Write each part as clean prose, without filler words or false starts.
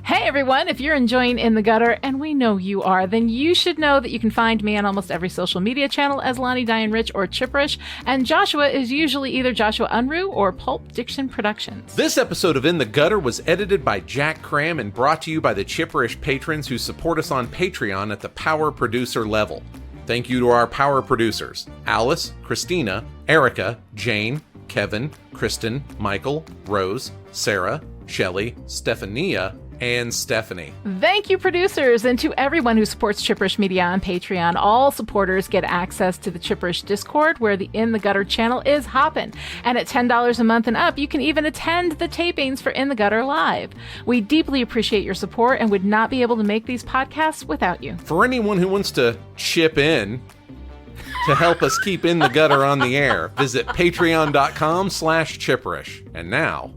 Hey everyone, if you're enjoying In the Gutter, and we know you are, then you should know that you can find me on almost every social media channel as Lonnie Diane Rich or Chipperish, and Joshua is usually either Joshua Unruh or Pulp Diction Productions. This episode of In the Gutter was edited by Jack Cram and brought to you by the Chipperish patrons who support us on Patreon at the Power Producer level. Thank you to our Power Producers, Alice, Christina, Erica, Jane, Kevin, Kristen, Michael, Rose, Sarah, Shelley, Stephania, and Stephanie. Thank you, producers, and to everyone who supports Chipperish Media on Patreon. All supporters get access to the Chipperish Discord, where the In the Gutter channel is hopping. And at $10 a month and up, you can even attend the tapings for In the Gutter Live. We deeply appreciate your support and would not be able to make these podcasts without you. For anyone who wants to chip in to help us keep In the Gutter on the air, visit patreon.com/Chipperish. And now,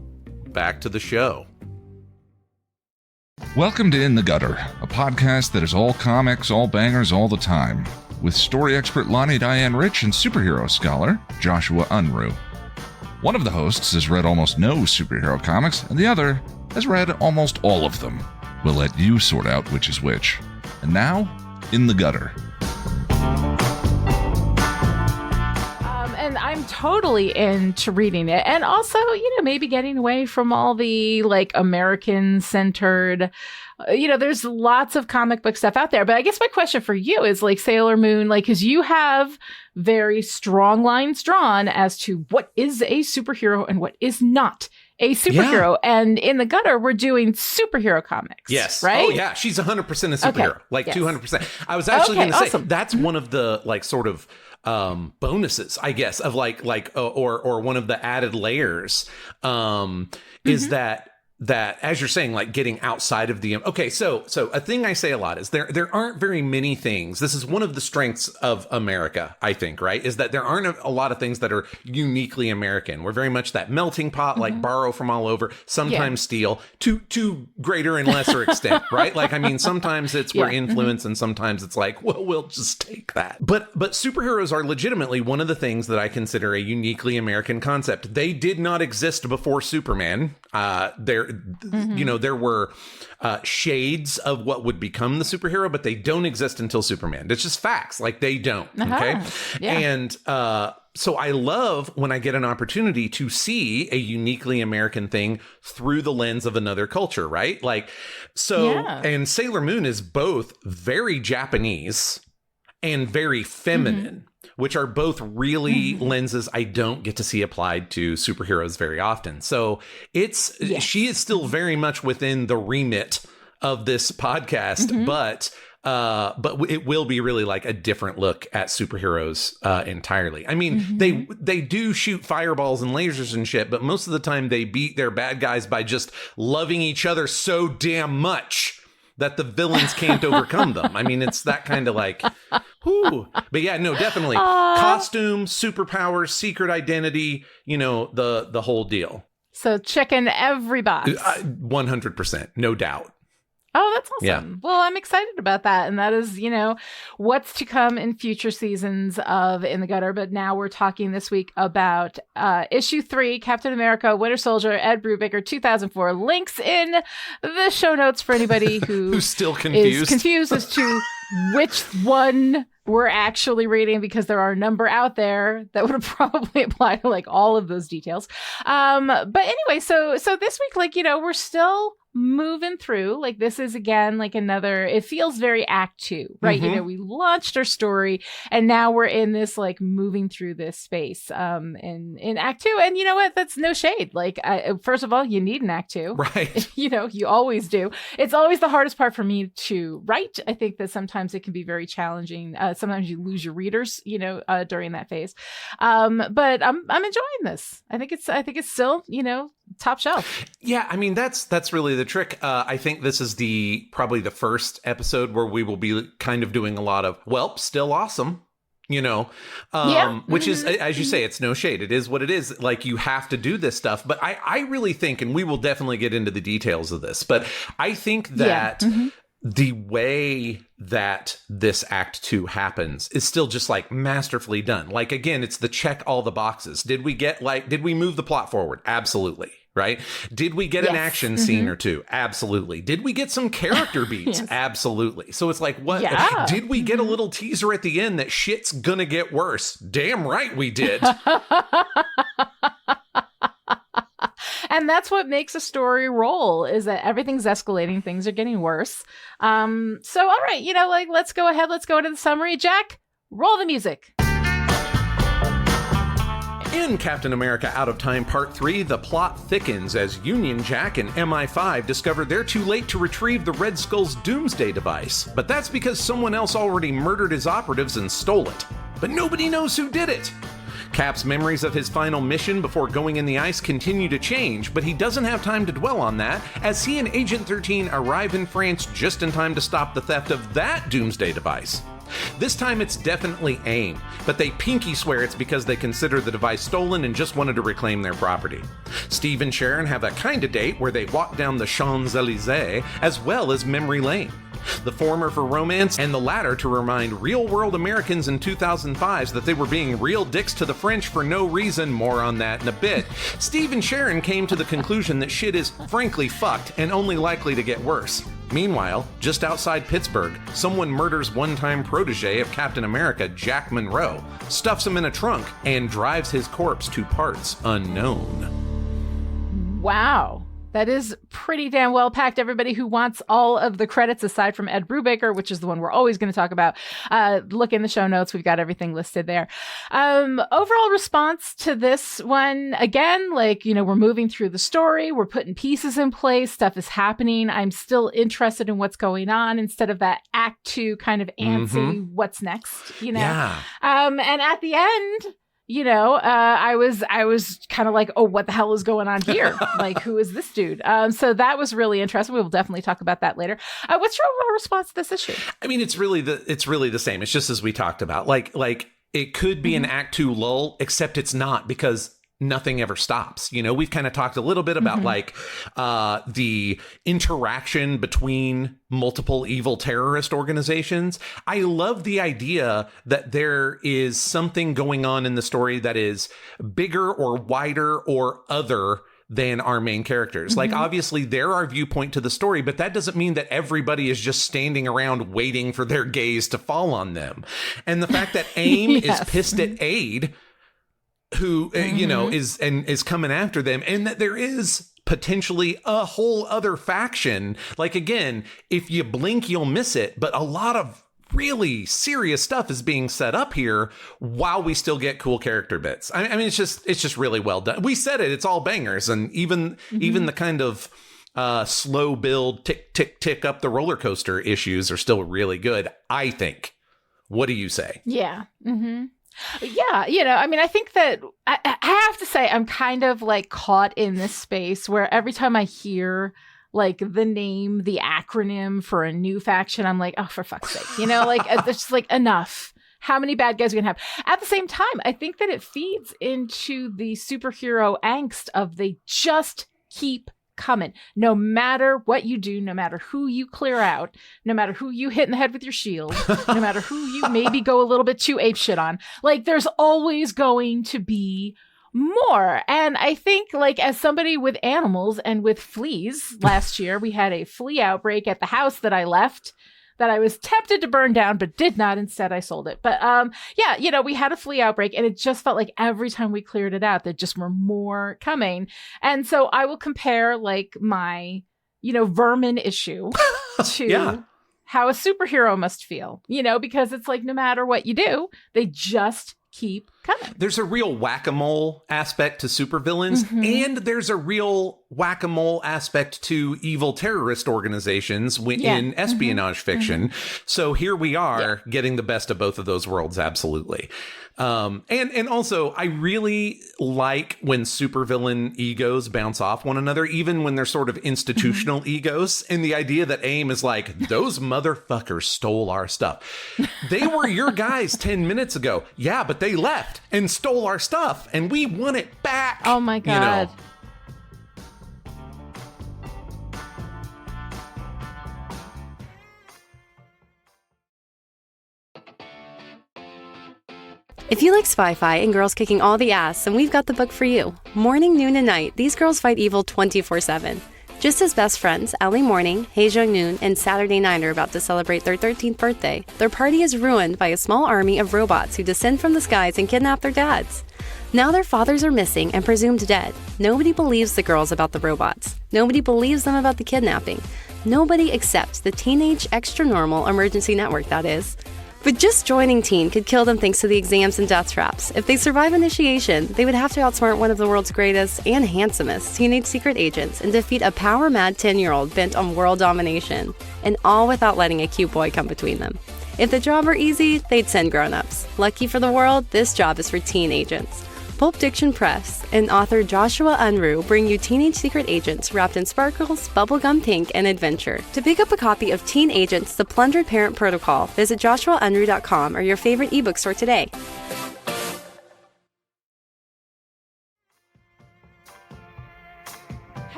back to the show. Welcome to In the Gutter, a podcast that is all comics, all bangers, all the time, with story expert Lonnie Diane Rich and superhero scholar Joshua Unruh. One of the hosts has read almost no superhero comics, and the other has read almost all of them. We'll let you sort out which is which. And now, In the Gutter. And I'm totally into reading it. And also, maybe getting away from all the American-centered, there's lots of comic book stuff out there. But I guess my question for you is Sailor Moon, because you have very strong lines drawn as to what is a superhero and what is not a superhero. Yeah. And In the Gutter, we're doing superhero comics. Yes. Right? Oh, yeah. She's 100% a superhero. Okay. Yes. 200%. I was actually going to say, awesome. That's one of the, sort of bonuses, I guess, of or one of the added layers is that as you're saying, getting outside of the so a thing I say a lot is there aren't very many things. This is one of the strengths of America, I think, right? Is that there aren't a lot of things that are uniquely American. We're very much that melting pot, borrow from all over, sometimes steal to greater and lesser extent, right? Sometimes it's we're influenced and sometimes it's we'll just take that. But superheroes are legitimately one of the things that I consider a uniquely American concept. They did not exist before Superman. There were shades of what would become the superhero, but they don't exist until Superman. It's just facts. They don't. Okay. Yeah. And so I love when I get an opportunity to see a uniquely American thing through the lens of another culture, right? And Sailor Moon is both very Japanese and very feminine. Which are both really lenses I don't get to see applied to superheroes very often. So she is still very much within the remit of this podcast, but it will be really a different look at superheroes entirely. I mean, they do shoot fireballs and lasers and shit, but most of the time they beat their bad guys by just loving each other so damn much that the villains can't overcome them. I mean, it's that kind of whoo. But yeah, no, definitely. Costume, superpowers, secret identity, the whole deal. So checking every box. 100%, no doubt. Oh, that's awesome. Yeah. Well, I'm excited about that. And that is, what's to come in future seasons of In the Gutter. But now we're talking this week about issue 3, Captain America, Winter Soldier, Ed Brubaker, 2004. Links in the show notes for anybody who's still confused. Is confused as to which one we're actually reading, because there are a number out there that would probably apply to all of those details. But anyway, so this week, we're still moving through. This is again another, it feels very act 2, right? We launched our story and now we're in this moving through this space in act 2. And you know what, that's no shade. First of all, you need an act 2, right? You always do. It's always the hardest part for me to write. I think that sometimes it can be very challenging. Sometimes you lose your readers during that phase, but I'm enjoying this. I think it's still top shelf. Yeah, I mean that's really the trick. I think this is probably the first episode where we will be kind of doing a lot of still awesome, which is, as you say, it's no shade. It is what it is. You have to do this stuff. But I really think, and we will definitely get into the details of this, but I think that the way that this act 2 happens is still just masterfully done. Again, it's the check all the boxes. Did we move the plot forward? Absolutely. right? Did we get an Yes. action scene or two? Absolutely. Did we get some character beats? Yes. Absolutely. So it's like, what? Yeah. Did we get a little teaser at the end that shit's gonna get worse? Damn right we did. And that's what makes a story roll, is that everything's escalating, things are getting worse. So all right, let's go ahead, let's go into the summary. Jack, roll the music. In Captain America Out of Time Part 3, the plot thickens as Union Jack and MI5 discover they're too late to retrieve the Red Skull's doomsday device. But that's because someone else already murdered his operatives and stole it. But nobody knows who did it. Cap's memories of his final mission before going in the ice continue to change, but he doesn't have time to dwell on that, as he and Agent 13 arrive in France just in time to stop the theft of that doomsday device. This time it's definitely AIM, but they pinky swear it's because they consider the device stolen and just wanted to reclaim their property. Steve and Sharon have a kind of date where they walk down the Champs-Élysées as well as Memory Lane. The former for romance, and the latter to remind real-world Americans in 2005 that they were being real dicks to the French for no reason. More on that in a bit. Steve and Sharon came to the conclusion that shit is frankly fucked and only likely to get worse. Meanwhile, just outside Pittsburgh, someone murders one-time protege of Captain America, Jack Monroe, stuffs him in a trunk, and drives his corpse to parts unknown. Wow. That is pretty damn well packed. Everybody who wants all of the credits aside from Ed Brubaker, which is the one we're always going to talk about, look in the show notes. We've got everything listed there. Overall response to this one, again, we're moving through the story. We're putting pieces in place. Stuff is happening. I'm still interested in what's going on instead of that Act 2 kind of antsy, what's next, Yeah. And at the end, I was kind of like, oh, what the hell is going on here? Like, who is this dude? So that was really interesting. We will definitely talk about that later. What's your overall response to this issue? I mean, it's really the same. It's just as we talked about. Like it could be an Act 2 lull, except it's not, because nothing ever stops. We've kind of talked a little bit about the interaction between multiple evil terrorist organizations. I love the idea that there is something going on in the story that is bigger or wider or other than our main characters. Like, obviously they're our viewpoint to the story, but that doesn't mean that everybody is just standing around waiting for their gaze to fall on them. And the fact that AIM is pissed at Aid, who is coming after them, and that there is potentially a whole other faction. Like, again, if you blink, you'll miss it, but a lot of really serious stuff is being set up here while we still get cool character bits. I mean, it's just really well done. We said it's all bangers, and even the kind of slow build, tick tick tick up the roller coaster issues are still really good, I think. What do you say? Yeah. Yeah, I think that I have to say I'm kind of like caught in this space where every time I hear like the name, the acronym for a new faction, I'm like, oh, for fuck's sake, it's just like, enough. How many bad guys are we gonna have? At the same time, I think that it feeds into the superhero angst of they just keep coming. No matter what you do, no matter who you clear out, no matter who you hit in the head with your shield, no matter who you maybe go a little bit too apeshit on, like, there's always going to be more. And I think, like, as somebody with animals and with fleas, last year we had a flea outbreak at the house that I left, that I was tempted to burn down, but did not. Instead, I sold it. But we had a flea outbreak, and it just felt like every time we cleared it out, there just were more coming. And so I will compare like my, vermin issue to how a superhero must feel, because it's like, no matter what you do, they just keep coming. There's a real whack-a-mole aspect to supervillains, and there's a real whack-a-mole aspect to evil terrorist organizations in espionage fiction. So here we are getting the best of both of those worlds, absolutely. And also, I really like when supervillain egos bounce off one another, even when they're sort of institutional egos. And the idea that AIM is like, those motherfuckers stole our stuff. They were your guys 10 minutes ago. Yeah, but they left and stole our stuff, and we want it back. Oh my God. If you like Spy-Fi and girls kicking all the ass, then we've got the book for you. Morning, noon, and night, these girls fight evil 24/7. Just as best friends, Ellie Morning, Haejung Noon, and Saturday Night are about to celebrate their 13th birthday, their party is ruined by a small army of robots who descend from the skies and kidnap their dads. Now their fathers are missing and presumed dead. Nobody believes the girls about the robots. Nobody believes them about the kidnapping. Nobody except the Teenage Extra Normal Emergency Network, that is. But just joining teen could kill them thanks to the exams and death traps. If they survive initiation, they would have to outsmart one of the world's greatest and handsomest teenage secret agents and defeat a power-mad 10-year-old bent on world domination, and all without letting a cute boy come between them. If the job were easy, they'd send grown-ups. Lucky for the world, this job is for teen agents. Pulp Diction Press and author Joshua Unruh bring you teenage secret agents wrapped in sparkles, bubblegum pink, and adventure. To pick up a copy of Teen Agents, The Plundered Parent Protocol, visit joshuaunruh.com or your favorite ebook store today.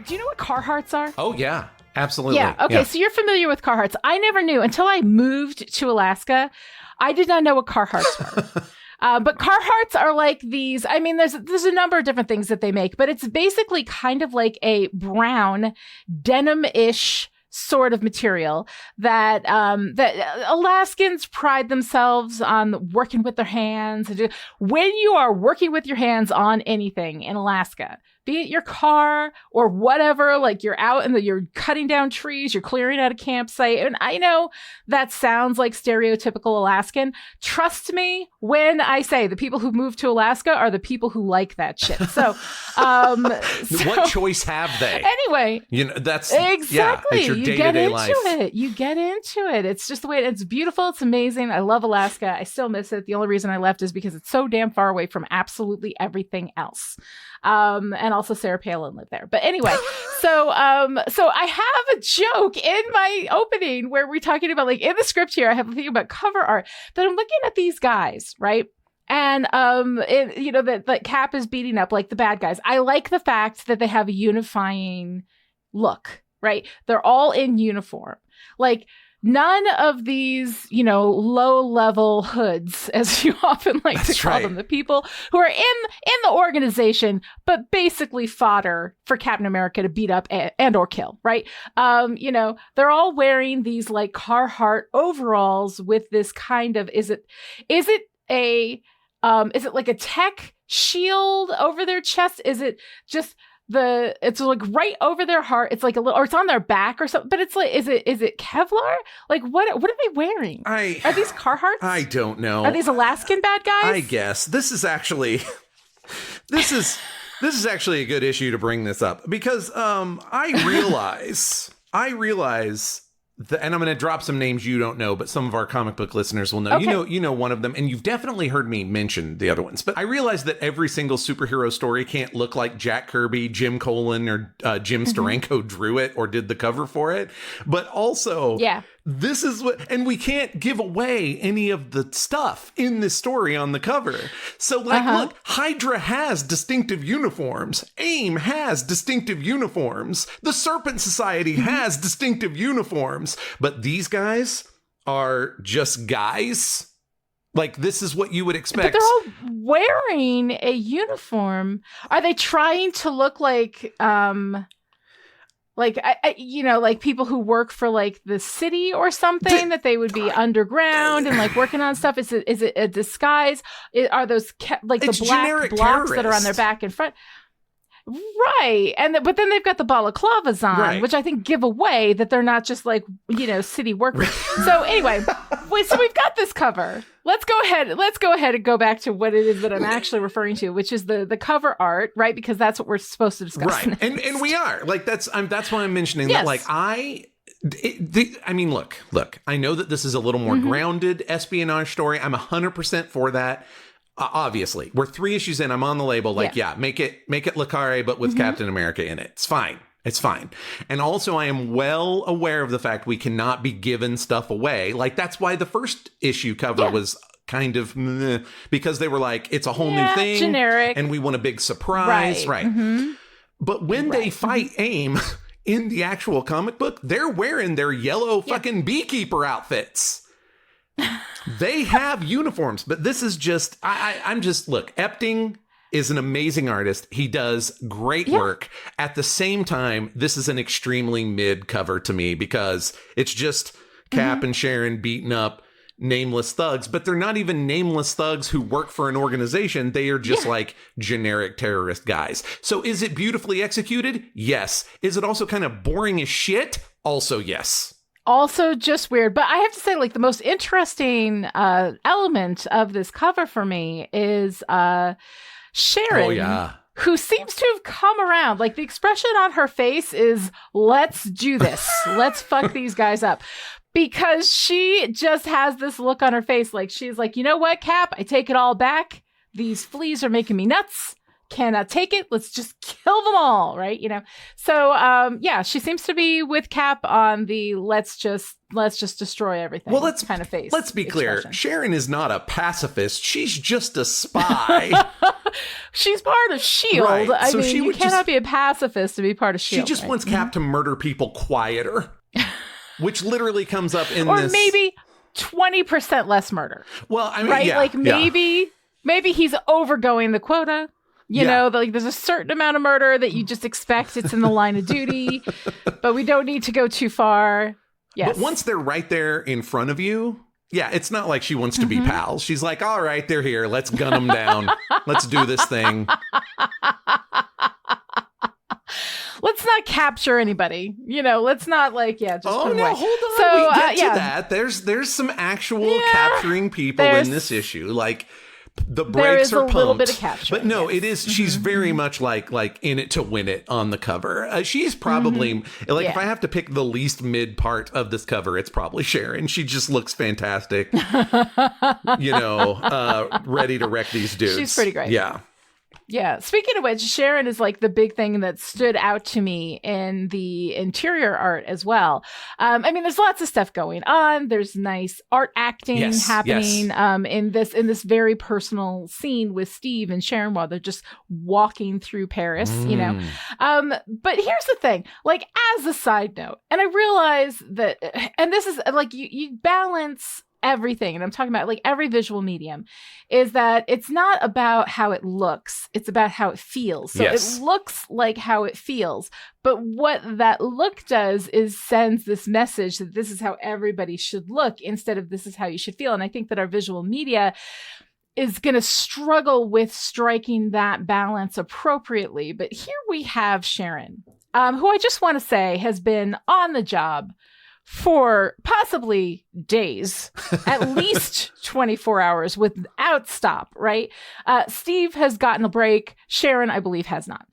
Do you know what Carhartts are? Oh, yeah. Absolutely. Yeah. Okay. So you're familiar with Carhartts. I never knew until I moved to Alaska. I did not know what Carhartts were. But Carhartts are like these. I mean, there's a number of different things that they make, but it's basically kind of like a brown denim-ish sort of material that Alaskans pride themselves on working with their hands. When you are working with your hands on anything in Alaska, be it your car or whatever, like you're out you're cutting down trees, you're clearing out a campsite. And I know that sounds like stereotypical Alaskan. Trust me when I say the people who move to Alaska are the people who like that shit. So, what choice have they? Anyway, that's exactly. it's your You day-to-day get into life. it. You get into it. It's just the way it's beautiful. It's amazing. I love Alaska. I still miss it. The only reason I left is because it's so damn far away from absolutely everything else. And also Sarah Palin lived there. But anyway, so I have a joke in my opening where we're talking about, like, in the script here, I have a thing about cover art, but I'm looking at these guys, right? And that Cap is beating up like the bad guys. I like the fact that they have a unifying look, right? They're all in uniform. Like, none of these, low-level hoods, as you often like to call them, the people who are in the organization, but basically fodder for Captain America to beat up and or kill, right? They're all wearing these like Carhartt overalls with this kind of, is it like a tech shield over their chest? Is it just it's like right over their heart? It's like a little, or it's on their back or something, but it's like, is it Kevlar? Like, what are they wearing? Are these Carhartts? I don't know. Are these Alaskan bad guys? I guess this is actually a good issue to bring this up because I realize that, and I'm going to drop some names you don't know, but some of our comic book listeners will know. Okay. You know one of them, and you've definitely heard me mention the other ones. But I realize that every single superhero story can't look like Jack Kirby, Jim Colin, or Jim Steranko drew it or did the cover for it. But also, this is what, and we can't give away any of the stuff in this story on the cover. So, look, Hydra has distinctive uniforms. AIM has distinctive uniforms. The Serpent Society has distinctive uniforms. But these guys are just guys. Like, this is what you would expect. But they're all wearing a uniform. Are they trying to look like like people who work for like the city or something, that they would be underground and like working on stuff? Is it a disguise? Are those like the black blocks that are on their back and front? Right. But then they've got the balaclavas on, which I think give away that they're not just like, city workers. So anyway, so we've got this cover. Let's go ahead and go back to what it is that I'm actually referring to, which is the cover art, right? Because that's what we're supposed to discuss. Right. And we are. Like, that's why I'm mentioning that. Like, look, I know that this is a little more grounded espionage story. I'm 100% for that. Obviously, we're 3 issues in. I'm on the label. Like, make it Le Carre, but with Captain America in it. It's fine. It's fine. And also, I am well aware of the fact we cannot be giving stuff away. Like, that's why the first issue cover was kind of meh, because they were like, it's a whole new thing. Generic. And we want a big surprise. Right. But when they fight AIM in the actual comic book, they're wearing their yellow fucking beekeeper outfits. They have uniforms, but this is just, I'm just, look, Epting is an amazing artist. He does great work. At the same time, this is an extremely mid cover to me because it's just Cap and Sharon beating up nameless thugs, but they're not even nameless thugs who work for an organization. They are just like generic terrorist guys. So is it beautifully executed? Yes. Is it also kind of boring as shit? Also, yes. Also just weird. But I have to say, like, the most interesting element of this cover for me is Sharon, who seems to have come around. Like, the expression on her face is, let's do this. Let's fuck these guys up. Because she just has this look on her face. Like, she's like, you know what, Cap? I take it all back. These fleas are making me nuts. Cannot take it. Let's just kill them all. Right. You know, so she seems to be with Cap on the let's just destroy everything. Well, kind of face. Let's be clear. Sharon is not a pacifist. She's just a spy. She's part of S.H.I.E.L.D. Right. I mean, you cannot be a pacifist to be part of S.H.I.E.L.D. She just wants Cap to murder people quieter, which literally comes up in or this. Or maybe 20% less murder. Well, I mean, right? Like maybe he's overgoing the quota. You know, like there's a certain amount of murder that you just expect. It's in the line of duty, but we don't need to go too far. Yes. But once they're right there in front of you, it's not like she wants to be pals. She's like, all right, they're here. Let's gun them down. Let's do this thing. Let's not capture anybody. You know, let's not just put them away. Hold on. So, we get to that. There's some actual capturing people in this issue. Like, the brakes are pumped, a little bit of capture, but no, it is. She's very much like in it to win it on the cover. She's probably if I have to pick the least mid part of this cover, it's probably Sharon. She just looks fantastic, ready to wreck these dudes. She's pretty great. Yeah. Speaking of which, Sharon is like the big thing that stood out to me in the interior art as well. I mean, there's lots of stuff going on. There's nice art acting happening in this very personal scene with Steve and Sharon while they're just walking through Paris, you know. But here's the thing, like, as a side note, and I realize that, and this is like, you balance everything, and I'm talking about like every visual medium, is that it's not about how it looks, it's about how it feels. So it looks like how it feels, but what that look does is sends this message that this is how everybody should look instead of this is how you should feel. And I think that our visual media is going to struggle with striking that balance appropriately. But here we have Sharon, who I just want to say has been on the job for possibly days, at least 24 hours without stop, right? Steve has gotten a break. Sharon, I believe, has not.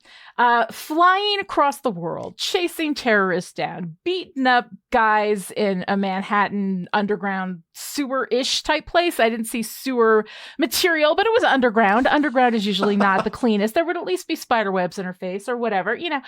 Flying across the world, chasing terrorists down, beating up guys in a Manhattan underground sewer-ish type place. I didn't see sewer material, but it was underground. Underground is usually not the cleanest. There would at least be spider webs in her face or whatever, you know,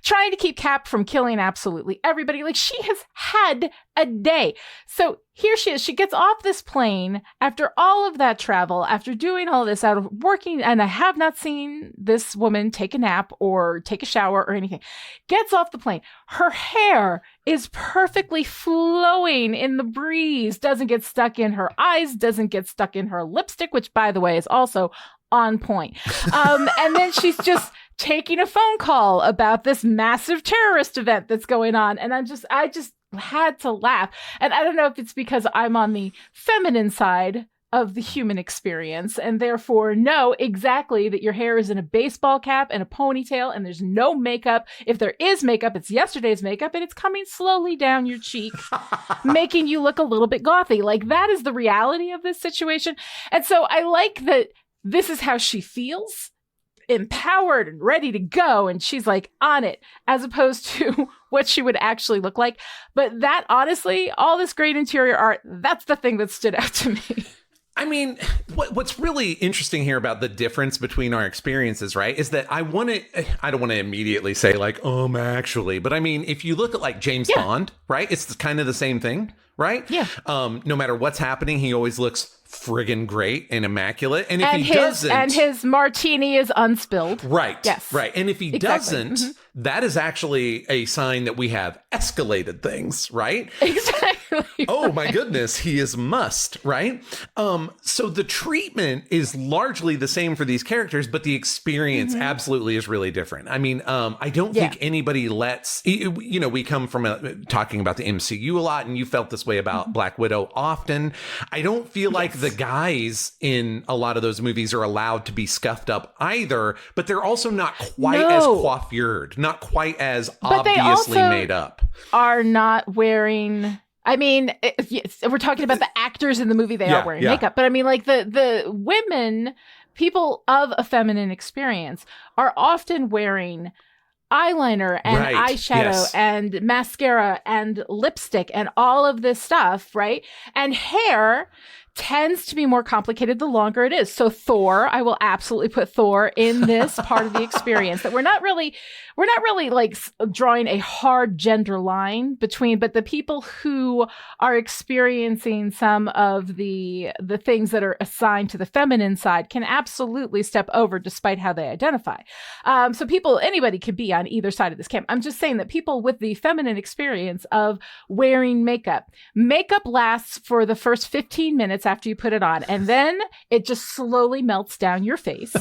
trying to keep Cap from killing absolutely everybody. Like, she has had a day. So here she is. She gets off this plane after all of that travel, after doing all this, out of working, and I have not seen this woman take a nap or take a shower or anything. Gets off the plane. Her hair is perfectly flowing in the breeze, doesn't get stuck in her eyes, doesn't get stuck in her lipstick, which, by the way, is also on point. And then she's just taking a phone call about this massive terrorist event that's going on. And I just had to laugh. And I don't know if it's because I'm on the feminine side of the human experience and therefore know exactly that your hair is in a baseball cap and a ponytail and there's no makeup. If there is makeup, it's yesterday's makeup and it's coming slowly down your cheek, making you look a little bit gothy. Like, that is the reality of this situation. And so I like that this is how she feels, empowered and ready to go, and she's like on it, as opposed to what she would actually look like. But that, honestly, all this great interior art, that's the thing that stood out to me. I mean, what's really interesting here about the difference between our experiences, right, is that I don't want to immediately say like, actually, but I mean, if you look at like James Bond, right, it's kind of the same thing, right? Yeah. No matter what's happening, he always looks friggin' great and immaculate. And if he doesn't, and his martini is unspilled. Right. Yes. Right. And if he doesn't, that is actually a sign that we have escalated things, right? Exactly. Oh my goodness, he is must, right? So the treatment is largely the same for these characters, but the experience absolutely is really different. I mean, I don't think anybody we come from talking about the MCU a lot, and you felt this way about Black Widow often. I don't feel like the guys in a lot of those movies are allowed to be scuffed up either, but they're also not quite as coiffured, not quite as obviously made up. Are not wearing. I mean, we're talking about the actors in the movie. They are wearing makeup, but I mean, like the women, people of a feminine experience, are often wearing eyeliner and eyeshadow and mascara and lipstick and all of this stuff, right? And hair tends to be more complicated the longer it is. So Thor, I will absolutely put Thor in this part of the experience, that we're not really like drawing a hard gender line between, but the people who are experiencing some of the things that are assigned to the feminine side can absolutely step over despite how they identify. So anybody could be on either side of this camp. I'm just saying that people with the feminine experience of wearing makeup lasts for the first 15 minutes after you put it on, and then it just slowly melts down your face.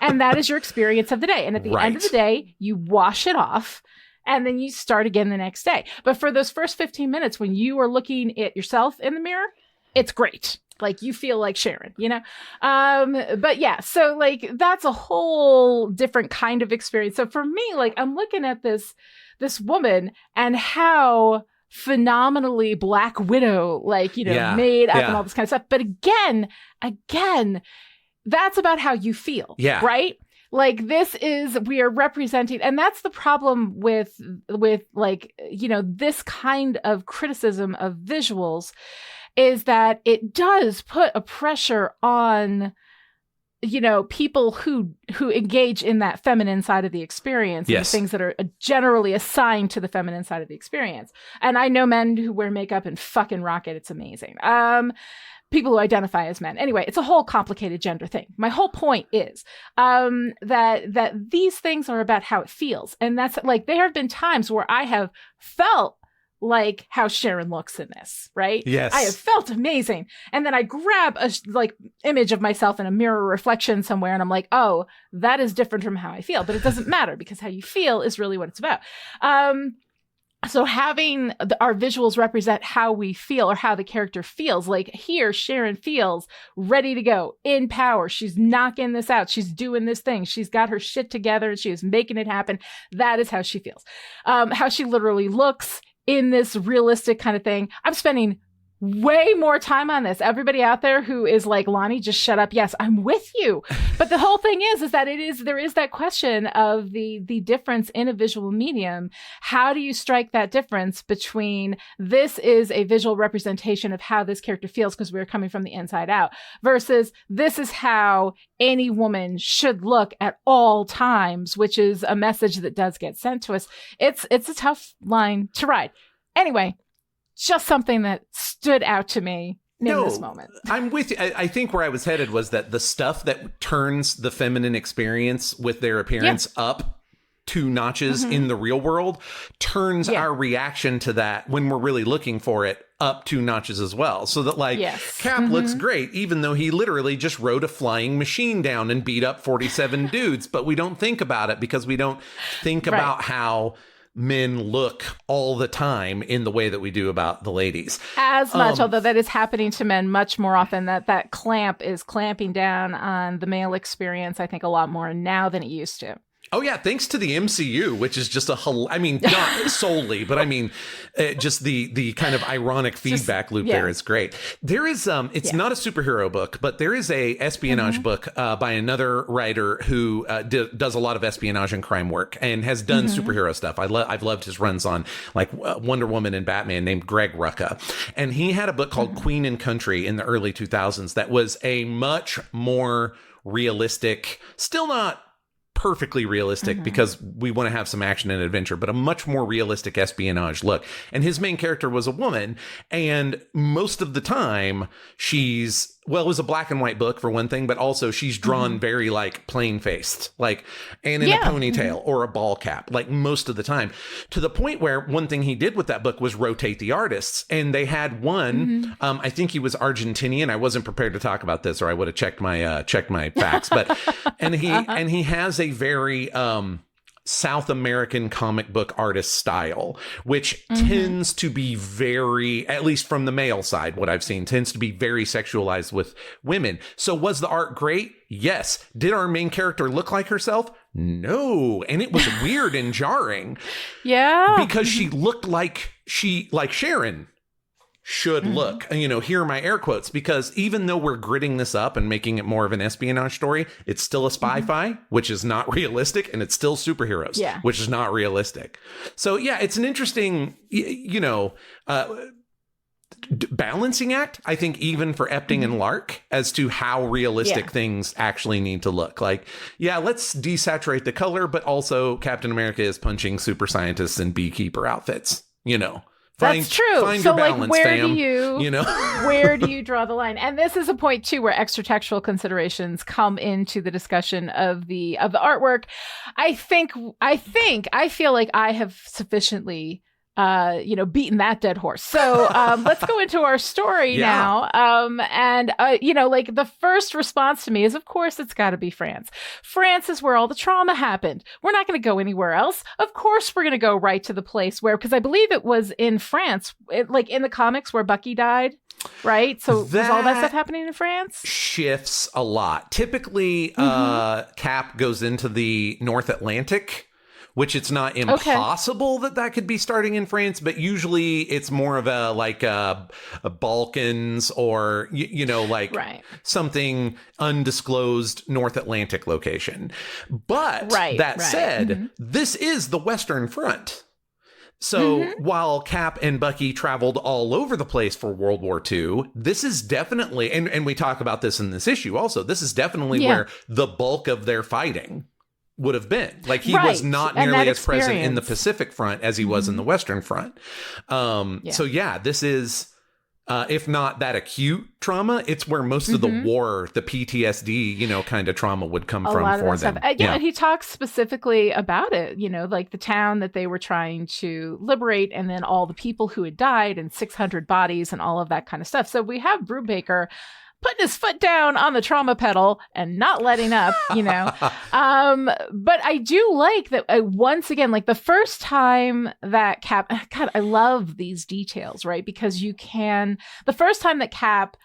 And that is your experience of the day. And at the end of the day, you wash it off, and then you start again the next day. But for those first 15 minutes, when you are looking at yourself in the mirror, it's great. Like, you feel like Sharon, you know? But yeah, so like, that's a whole different kind of experience. So for me, like, I'm looking at this woman and how phenomenally Black Widow, like, made up and all this kind of stuff. But again, that's about how you feel, right? Like, we are representing, and that's the problem with like, this kind of criticism of visuals, is that it does put a pressure on, people who engage in that feminine side of the experience, and the things that are generally assigned to the feminine side of the experience. And I know men who wear makeup and fucking rock it. It's amazing. People who identify as men. Anyway, it's a whole complicated gender thing. My whole point is that these things are about how it feels. And that's like, there have been times where I have felt like how Sharon looks in this, right? Yes. I have felt amazing. And then I grab a image of myself in a mirror reflection somewhere, and I'm like, oh, that is different from how I feel. But it doesn't matter, because how you feel is really what it's about. So having our visuals represent how we feel, or how the character feels. Like here, Sharon feels ready to go, in power. She's knocking this out. She's doing this thing. She's got her shit together. She is making it happen. That is how she feels. How she literally looks in this realistic kind of thing. I'm spending way more time on this. Everybody out there who is like, Lonnie, just shut up. Yes, I'm with you. But the whole thing is that there is that question of the difference in a visual medium. How do you strike that difference between this is a visual representation of how this character feels because we're coming from the inside out, versus this is how any woman should look at all times, which is a message that does get sent to us. It's a tough line to ride. Anyway, just something that stood out to me in this moment. I'm with you. I think where I was headed was that the stuff that turns the feminine experience with their appearance up 2 notches in the real world turns our reaction to that, when we're really looking for it, up 2 notches as well. So that like Cap looks great, even though he literally just rode a flying machine down and beat up 47 dudes. But we don't think about it because we don't think about how men look all the time in the way that we do about the ladies. As much, although that is happening to men much more often, that clamp is clamping down on the male experience, I think, a lot more now than it used to. Oh, yeah. Thanks to the MCU, which is just I mean, not solely, but I mean, just the kind of ironic feedback loop there is great. There is, it's not a superhero book, but there is a espionage book by another writer who does a lot of espionage and crime work and has done superhero stuff. I've loved his runs on like Wonder Woman and Batman, named Greg Rucka. And he had a book called Queen and Country in the early 2000s that was a much more realistic, still not perfectly realistic because we want to have some action and adventure, but a much more realistic espionage look. And his main character was a woman, and most of the time she's well, it was a black and white book for one thing, but also she's drawn very like plain faced, like, and in a ponytail or a ball cap, like most of the time, to the point where one thing he did with that book was rotate the artists. And they had one, I think he was Argentinian. I wasn't prepared to talk about this, or I would have checked my facts, but, and he has a very, South American comic book artist style, which tends to be very, at least from the male side, what I've seen, tends to be very sexualized with women. So was the art great? Yes. Did our main character look like herself? No. And it was weird and jarring. Yeah. Because she looked like Sharon should look, you know, here are my air quotes, because even though we're gritting this up and making it more of an espionage story, it's still a spy-fi, which is not realistic, and it's still superheroes, which is not realistic. So yeah, it's an interesting, you know, balancing act, I think, even for Epting and Lark, as to how realistic things actually need to look. Like, yeah, let's desaturate the color, but also Captain America is punching super scientists in beekeeper outfits, you know. That's true. Find so, your balance, like, where fam, you know, where do you draw the line? And this is a point too where extra-textual considerations come into the discussion of the artwork. I feel like I have sufficiently beaten that dead horse. So let's go into our story now. Like the first response to me is, of course, it's got to be France. France is where all the trauma happened. We're not going to go anywhere else. Of course, we're going to go right to the place where, because I believe it was in France, like in the comics where Bucky died. Right. So was all that stuff happening in France? Shifts a lot. Typically, Cap goes into the North Atlantic, which it's not impossible that could be starting in France, but usually it's more of a Balkans or, something undisclosed North Atlantic location. But that said, this is the Western Front. So while Cap and Bucky traveled all over the place for World War II, this is definitely, and we talk about this in this issue also, this is definitely where the bulk of their fighting would have been. Like, he was not nearly as present in the Pacific Front as he was in the Western Front. So yeah, this is, if not that acute trauma, it's where most of the war, the PTSD, kind of trauma would come from for them. And he talks specifically about it, like the town that they were trying to liberate, and then all the people who had died, and 600 bodies and all of that kind of stuff. So we have Brubaker putting his foot down on the trauma pedal and not letting up, but I do like that once again, like the first time that Cap, God, I love these details, right? Because the first time that Cap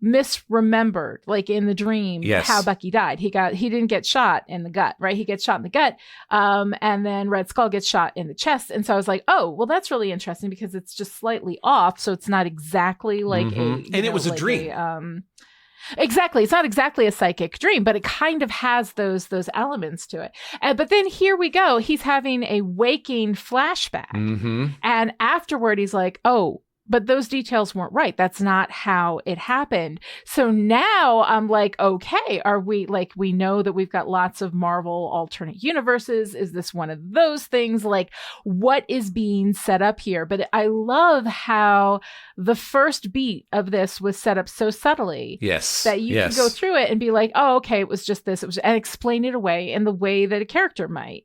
misremembered, like in the dream, how Bucky died. He didn't get shot in the gut, right? He gets shot in the gut. And then Red Skull gets shot in the chest. And so I was like, oh, well, that's really interesting because it's just slightly off. So it's not exactly like it was a dream. Exactly. It's not exactly a psychic dream, but it kind of has those elements to it. But then here we go. He's having a waking flashback. And afterward, he's like, oh, but those details weren't right. That's not how it happened. So now I'm like, okay, are we like, we know that we've got lots of Marvel alternate universes. Is this one of those things? Like, what is being set up here? But I love how the first beat of this was set up so subtly. That you can go through it and be like, oh, okay, it was just this. It was, and explain it away in the way that a character might,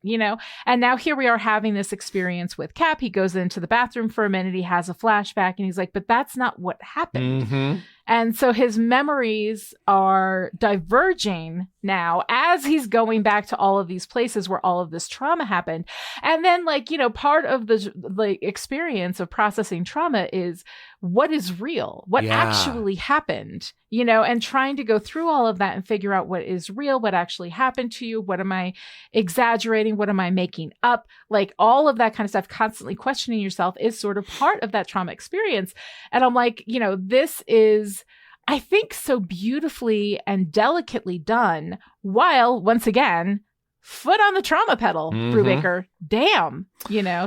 And now here we are having this experience with Cap. He goes into the bathroom for a minute. He has a flashback. And he's like, but that's not what happened. And so his memories are diverging now as he's going back to all of these places where all of this trauma happened. And then, part of the experience of processing trauma is what is real, what actually happened, and trying to go through all of that and figure out what is real, what actually happened to you, what am I exaggerating, what am I making up, like all of that kind of stuff, constantly questioning yourself is sort of part of that trauma experience. And I'm like, this is, I think, so beautifully and delicately done, while once again, foot on the trauma pedal, Brubaker. Damn,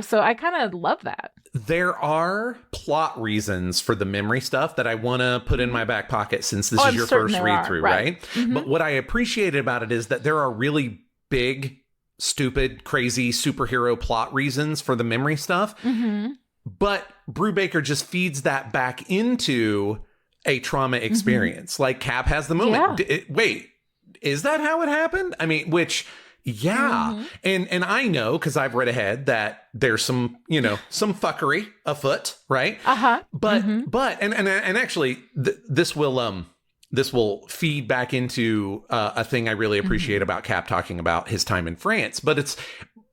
so I kind of love that. There are plot reasons for the memory stuff that I want to put in my back pocket since this is your first read through, right? But what I appreciated about it is that there are really big, stupid, crazy superhero plot reasons for the memory stuff. But Brubaker just feeds that back into a trauma experience. Like Cap has the moment. Yeah. Wait, is that how it happened? I mean, which, yeah. And I know, because I've read ahead, that there's some, some fuckery afoot, right? But actually this will feed back into a thing I really appreciate about Cap talking about his time in France. But it's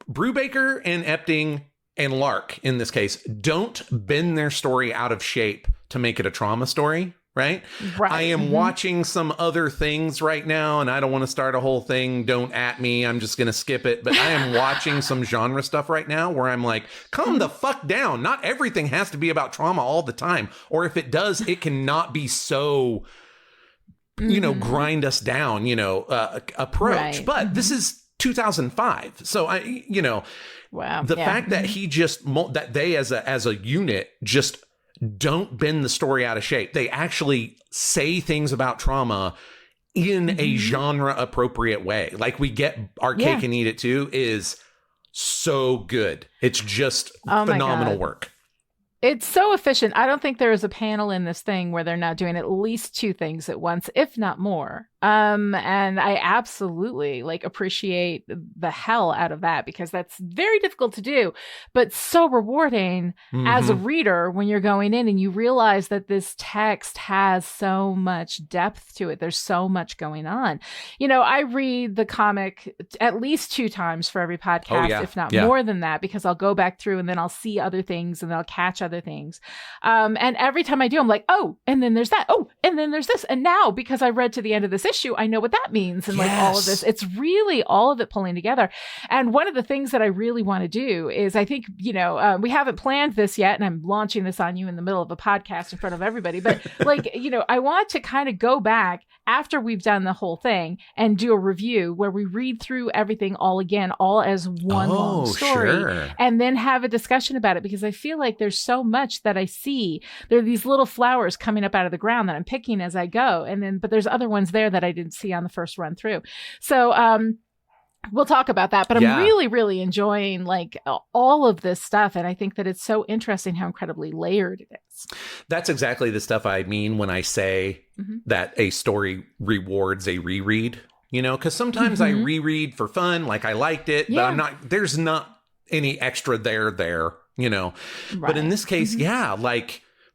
Brubaker and Epting and Lark, in this case, don't bend their story out of shape to make it a trauma story, right? I am watching some other things right now, and I don't want to start a whole thing. Don't at me. I'm just going to skip it. But I am watching some genre stuff right now where I'm like, calm the fuck down. Not everything has to be about trauma all the time. Or if it does, it cannot be so, grind us down, approach. Right. But this is 2005. So Wow. the fact that he just, that they as a unit just don't bend the story out of shape. They actually say things about trauma in a genre appropriate way. Like we get our cake and eat it too is so good. It's just phenomenal work. It's so efficient. I don't think there is a panel in this thing where they're not doing at least two things at once, if not more. And I absolutely appreciate the hell out of that, because that's very difficult to do, but so rewarding as a reader when you're going in and you realize that this text has so much depth to it. There's so much going on. I read the comic at least 2 times for every podcast, if not more than that, because I'll go back through and then I'll see other things and then I'll catch other things. And every time I do, I'm like, oh, and then there's that. Oh, and then there's this. And now, because I read to the end of this issue, I know what that means. And all of this, it's really all of it pulling together. And one of the things that I really want to do is, I think, we haven't planned this yet, and I'm launching this on you in the middle of a podcast in front of everybody. But I want to kind of go back after we've done the whole thing and do a review where we read through everything all again, all as one long story, and then have a discussion about it, because I feel like there's so much that I see. There are these little flowers coming up out of the ground that I'm picking as I go. But there's other ones there that I didn't see on the first run through. So, we'll talk about that, but I'm really, really enjoying all of this stuff. And I think that it's so interesting how incredibly layered it is. That's exactly the stuff I mean when I say that a story rewards a reread, because sometimes I reread for fun, like I liked it, but there's not any extra there, But in this case,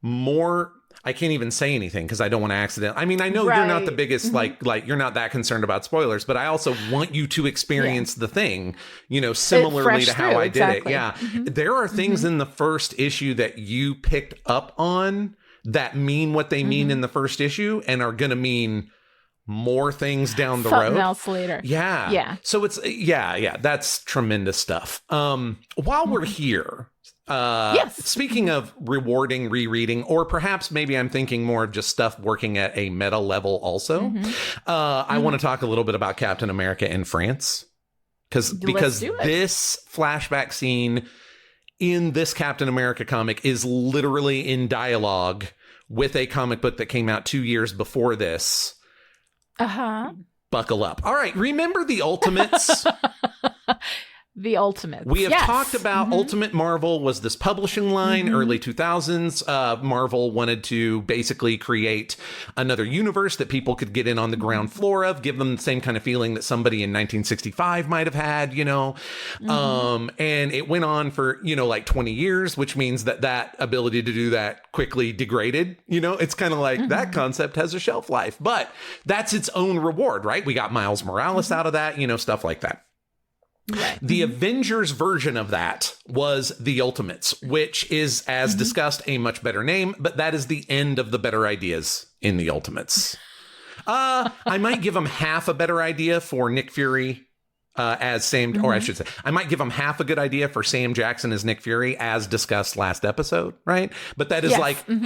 more, I can't even say anything because I don't want to accident. I mean, I know you're not the biggest, you're not that concerned about spoilers, but I also want you to experience the thing, similarly to how I did it. Yeah. There are things in the first issue that you picked up on that mean what they mean in the first issue and are going to mean more things down the road. Something else later. Yeah. So it's, that's tremendous stuff. While we're here, speaking of rewarding rereading, or perhaps maybe I'm thinking more of just stuff working at a meta level also, I want to talk a little bit about Captain America in France. Because this flashback scene in this Captain America comic is literally in dialogue with a comic book that came out 2 years before this. Buckle up. All right. Remember the Ultimates? The Ultimates. We have talked about Ultimate Marvel was this publishing line, early 2000s. Marvel wanted to basically create another universe that people could get in on the ground floor of, give them the same kind of feeling that somebody in 1965 might have had, and it went on for, 20 years, which means that ability to do that quickly degraded. It's kind of like that concept has a shelf life, but that's its own reward, right? We got Miles Morales out of that, stuff like that. Right. The Avengers version of that was the Ultimates, which is, as discussed, a much better name, but that is the end of the better ideas in the Ultimates. I might give them half a better idea for Nick Fury as Sam, or I should say, I might give them half a good idea for Sam Jackson as Nick Fury, as discussed last episode, right? But that is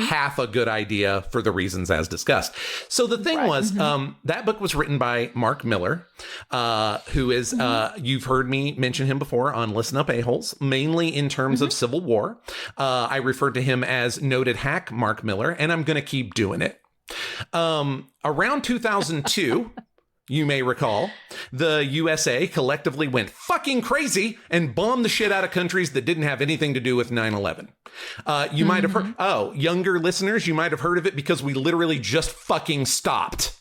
half a good idea for the reasons as discussed. So the thing was, that book was written by Mark Miller, who is, you've heard me mention him before on Listen Up A-Holes, mainly in terms of Civil War. I referred to him as noted hack Mark Miller, and I'm going to keep doing it. Around 2002... you may recall, the USA collectively went fucking crazy and bombed the shit out of countries that didn't have anything to do with 9/11. You might have heard, younger listeners, you might have heard of it because we literally just fucking stopped.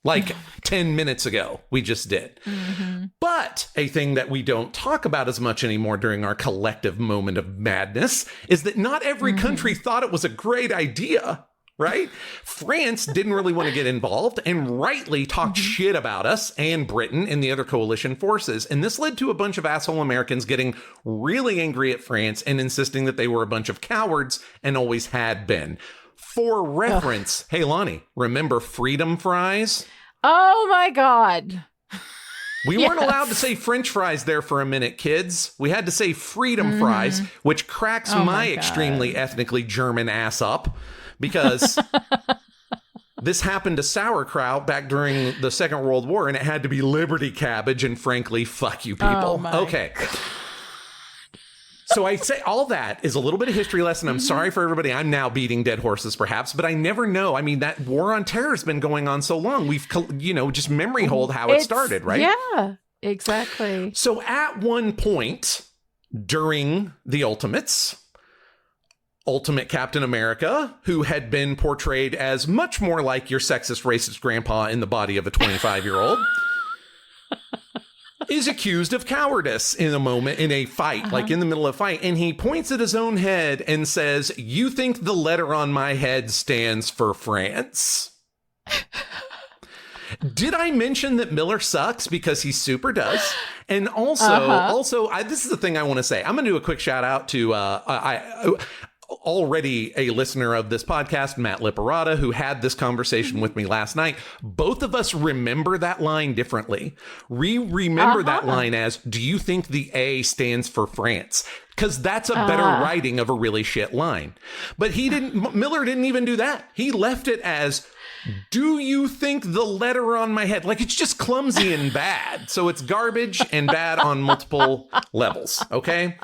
Like 10 minutes ago, we just did. But a thing that we don't talk about as much anymore during our collective moment of madness is that not every country thought it was a great idea. Right? France didn't really want to get involved and rightly talked shit about us and Britain and the other coalition forces. And this led to a bunch of asshole Americans getting really angry at France and insisting that they were a bunch of cowards and always had been. For reference, hey, Lonnie, remember freedom fries? Oh, my God. We weren't allowed to say French fries there for a minute, kids. We had to say freedom fries, which cracks my extremely ethnically German ass up. Because this happened to sauerkraut back during the Second World War, and it had to be Liberty cabbage, and frankly, fuck you people. Okay. So I say all that is a little bit of history lesson. I'm sorry for everybody. I'm now beating dead horses, perhaps, but I never know. I mean, that war on terror has been going on so long. We've, just memory hold how it started, right? Yeah, exactly. So at one point during the Ultimates, Ultimate Captain America, who had been portrayed as much more like your sexist, racist grandpa in the body of a 25-year-old, is accused of cowardice in a fight, like in the middle of a fight. And he points at his own head and says, "You think the letter on my head stands for France?" Did I mention that Miller sucks? Because he super does. And also, this is the thing I want to say. I'm going to do a quick shout out to, already a listener of this podcast, Matt Liparata, who had this conversation with me last night. Both of us remember that line differently. We remember that line as, "Do you think the A stands for France?" Because that's a better writing of a really shit line. But Miller didn't even do that. He left it as, "Do you think the letter on my head?" Like, it's just clumsy and bad. So it's garbage and bad on multiple levels. Okay.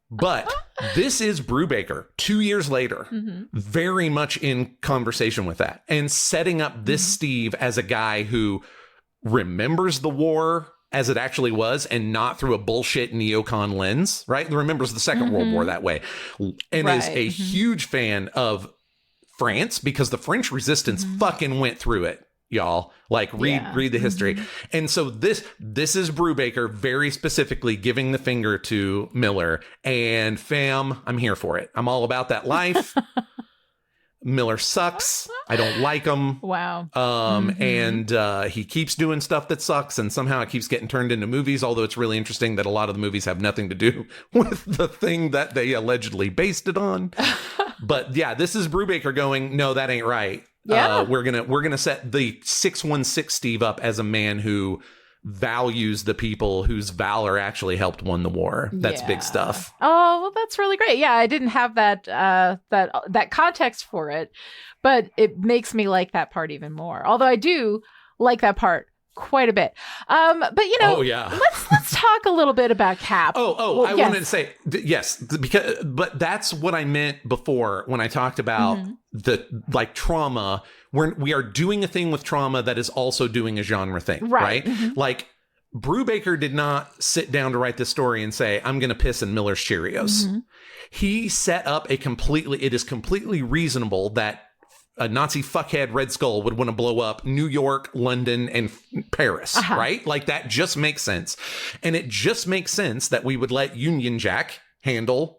But this is Brubaker 2 years later, very much in conversation with that and setting up this Steve as a guy who remembers the war as it actually was and not through a bullshit neocon lens, right? Remembers the Second World War that way and is a huge fan of France because the French resistance fucking went through it. Y'all, like, read the history. And so this is Brubaker very specifically giving the finger to Miller, and fam, I'm here for it. I'm all about that life. Miller sucks. I don't like him. Wow. And he keeps doing stuff that sucks, and somehow it keeps getting turned into movies, although it's really interesting that a lot of the movies have nothing to do with the thing that they allegedly based it on. But yeah, this is Brubaker going, "No, that ain't right." Yeah. We're gonna set the 616 Steve up as a man who values the people whose valor actually helped win the war. That's big stuff. Oh, well, that's really great. Yeah, I didn't have that context for it, but it makes me like that part even more. Although I do like that part quite a bit. But let's talk a little bit about Cap. I wanted to say yes, but that's what I meant before when I talked about the trauma. We are doing a thing with trauma that is also doing a genre thing, right? Like, Brubaker did not sit down to write this story and say, "I'm going to piss in Miller's Cheerios." He set up it is completely reasonable that a Nazi fuckhead Red Skull would want to blow up New York, London, and Paris, right? Like, that just makes sense. And it just makes sense that we would let Union Jack handle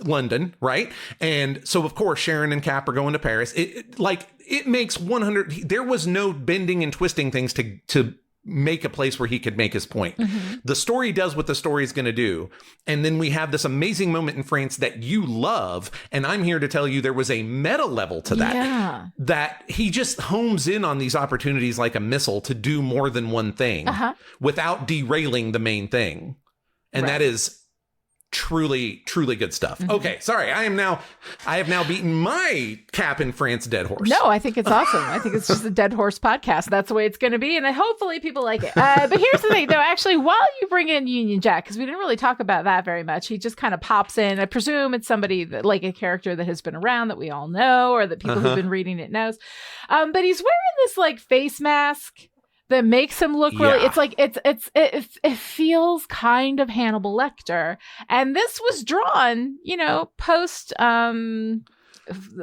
London, right? And so, of course, Sharon and Cap are going to Paris. It makes 100... There was no bending and twisting things to make a place where he could make his point. The story does what the story is going to do. And then we have this amazing moment in France that you love. And I'm here to tell you there was a meta level to that, that he just homes in on these opportunities like a missile to do more than one thing without derailing the main thing. And that is truly, truly good stuff. Okay, sorry. I have now beaten my Cap in France dead horse. No, I think it's awesome. I think it's just a dead horse podcast. That's the way it's going to be. And hopefully people like it. But here's the thing, though, actually, while you bring in Union Jack, because we didn't really talk about that very much, he just kind of pops in. I presume it's somebody that, like, a character that has been around that we all know, or that people who've been reading it knows. But he's wearing this, like, face mask that makes him look really, Yeah. it's like, it feels kind of Hannibal Lecter. And this was drawn, post, The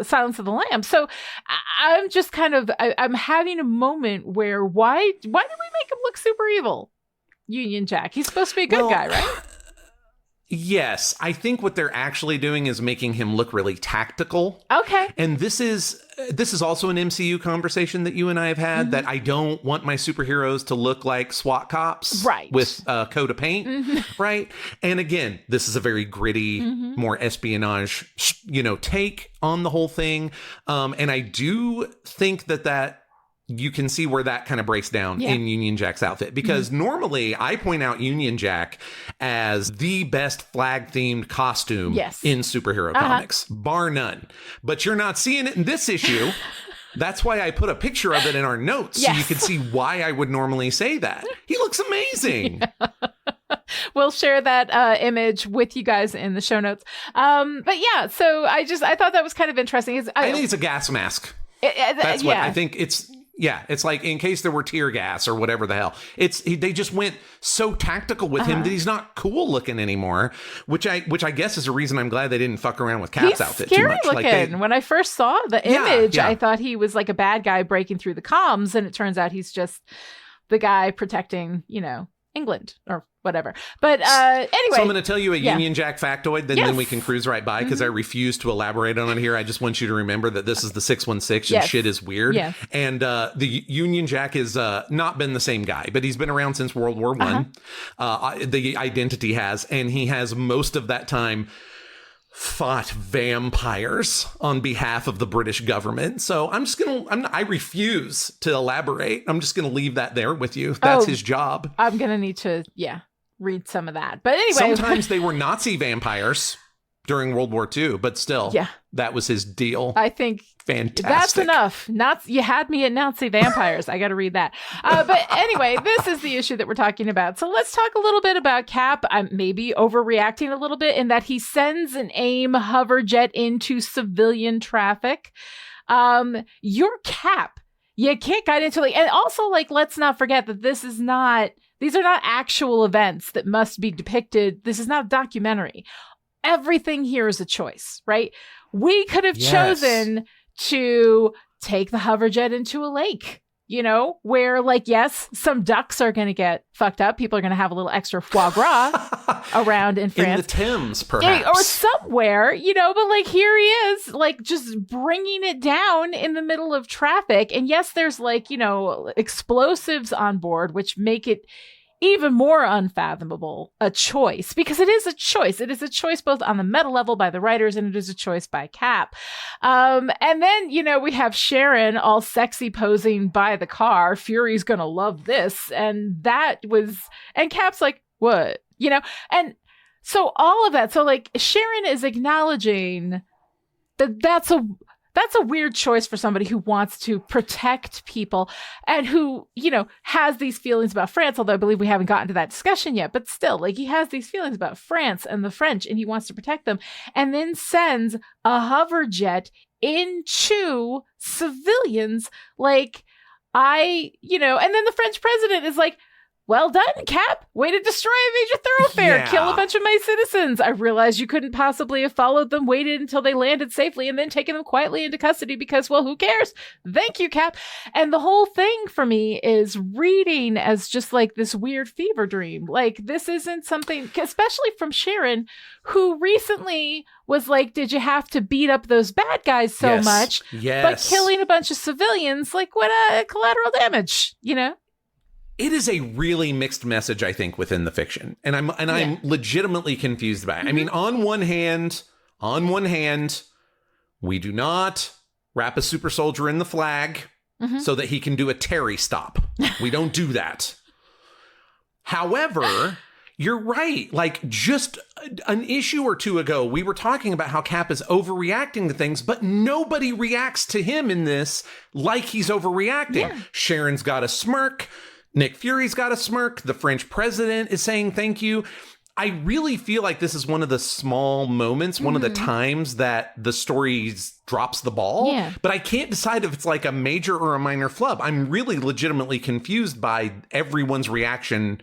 Silence of the Lambs. So I'm just kind of, I'm having a moment where why did we make him look super evil? Union Jack. He's supposed to be a good guy, right? Yes, I think what they're actually doing is making him look really tactical. Okay. And this is also an MCU conversation that you and I have had, that I don't want my superheroes to look like SWAT cops, right, with a coat of paint, right? And again, this is a very gritty, more espionage, take on the whole thing. And I do think that you can see where that kind of breaks down in Union Jack's outfit, because normally I point out Union Jack as the best flag-themed costume in superhero comics, bar none. But you're not seeing it in this issue. That's why I put a picture of it in our notes, so you can see why I would normally say that. He looks amazing. We'll share that image with you guys in the show notes. But yeah, so I thought that was kind of interesting. I think it's a gas mask. That's what I think it's. Yeah, it's like in case there were tear gas or whatever the hell. They just went so tactical with him that he's not cool looking anymore, which I guess is a reason I'm glad they didn't fuck around with Cap's outfit too much. Looking. When I first saw the image, I thought he was like a bad guy breaking through the comms, and it turns out he's just the guy protecting, England or whatever. But anyway. So I'm going to tell you a Union Jack factoid, then we can cruise right by, because I refuse to elaborate on it here. I just want you to remember that this is the 616 and shit is weird. Yes. And the Union Jack has not been the same guy, but he's been around since World War I. The identity has, and he has most of that time fought vampires on behalf of the British government. So I refuse to elaborate. I'm just going to leave that there with you. That's his job. I'm going to need to, read some of that. But anyway. Sometimes they were Nazi vampires during World War II, but still, that was his deal. I think fantastic. That's enough. You had me at Nazi vampires. I got to read that. But anyway, this is the issue that we're talking about. So let's talk a little bit about Cap. I'm maybe overreacting a little bit in that he sends an AIM hover jet into civilian traffic. Your Cap. You can't get into and also let's not forget that these are not actual events that must be depicted. This is not a documentary. Everything here is a choice, right? We could have chosen to take the hover jet into a lake, where yes, some ducks are going to get fucked up. People are going to have a little extra foie gras around in France. In the Thames, perhaps. Or somewhere, but here he is, just bringing it down in the middle of traffic. And yes, there's explosives on board, which make it even more unfathomable a choice, because it is a choice. It is a choice both on the meta level by the writers, and it is a choice by Cap. And then, we have Sharon all sexy posing by the car. Fury's gonna love this. And Cap's like, what? And so all of that. So Sharon is acknowledging that that's a weird choice for somebody who wants to protect people and who, has these feelings about France, although I believe we haven't gotten to that discussion yet, but still, he has these feelings about France and the French, and he wants to protect them, and then sends a hover jet into civilians. And then the French president is like, well done, Cap. Way to destroy a major thoroughfare. Kill a bunch of my citizens. I realized you couldn't possibly have followed them, waited until they landed safely, and then taken them quietly into custody because, well, who cares? Thank you, Cap. And the whole thing for me is reading as just this weird fever dream. This isn't something, especially from Sharon, who recently was did you have to beat up those bad guys so much? Yes. But killing a bunch of civilians, what collateral damage, It is a really mixed message, I think, within the fiction. And I'm legitimately confused by it. I mean, on one hand, we do not wrap a super soldier in the flag so that he can do a Terry stop. We don't do that. However, you're right. Just an issue or two ago, we were talking about how Cap is overreacting to things, but nobody reacts to him in this like he's overreacting. Yeah. Sharon's got a smirk. Nick Fury's got a smirk. The French president is saying thank you. I really feel like this is one of the small moments, one of the times that the story drops the ball. Yeah. But I can't decide if it's like a major or a minor flub. I'm really legitimately confused by everyone's reaction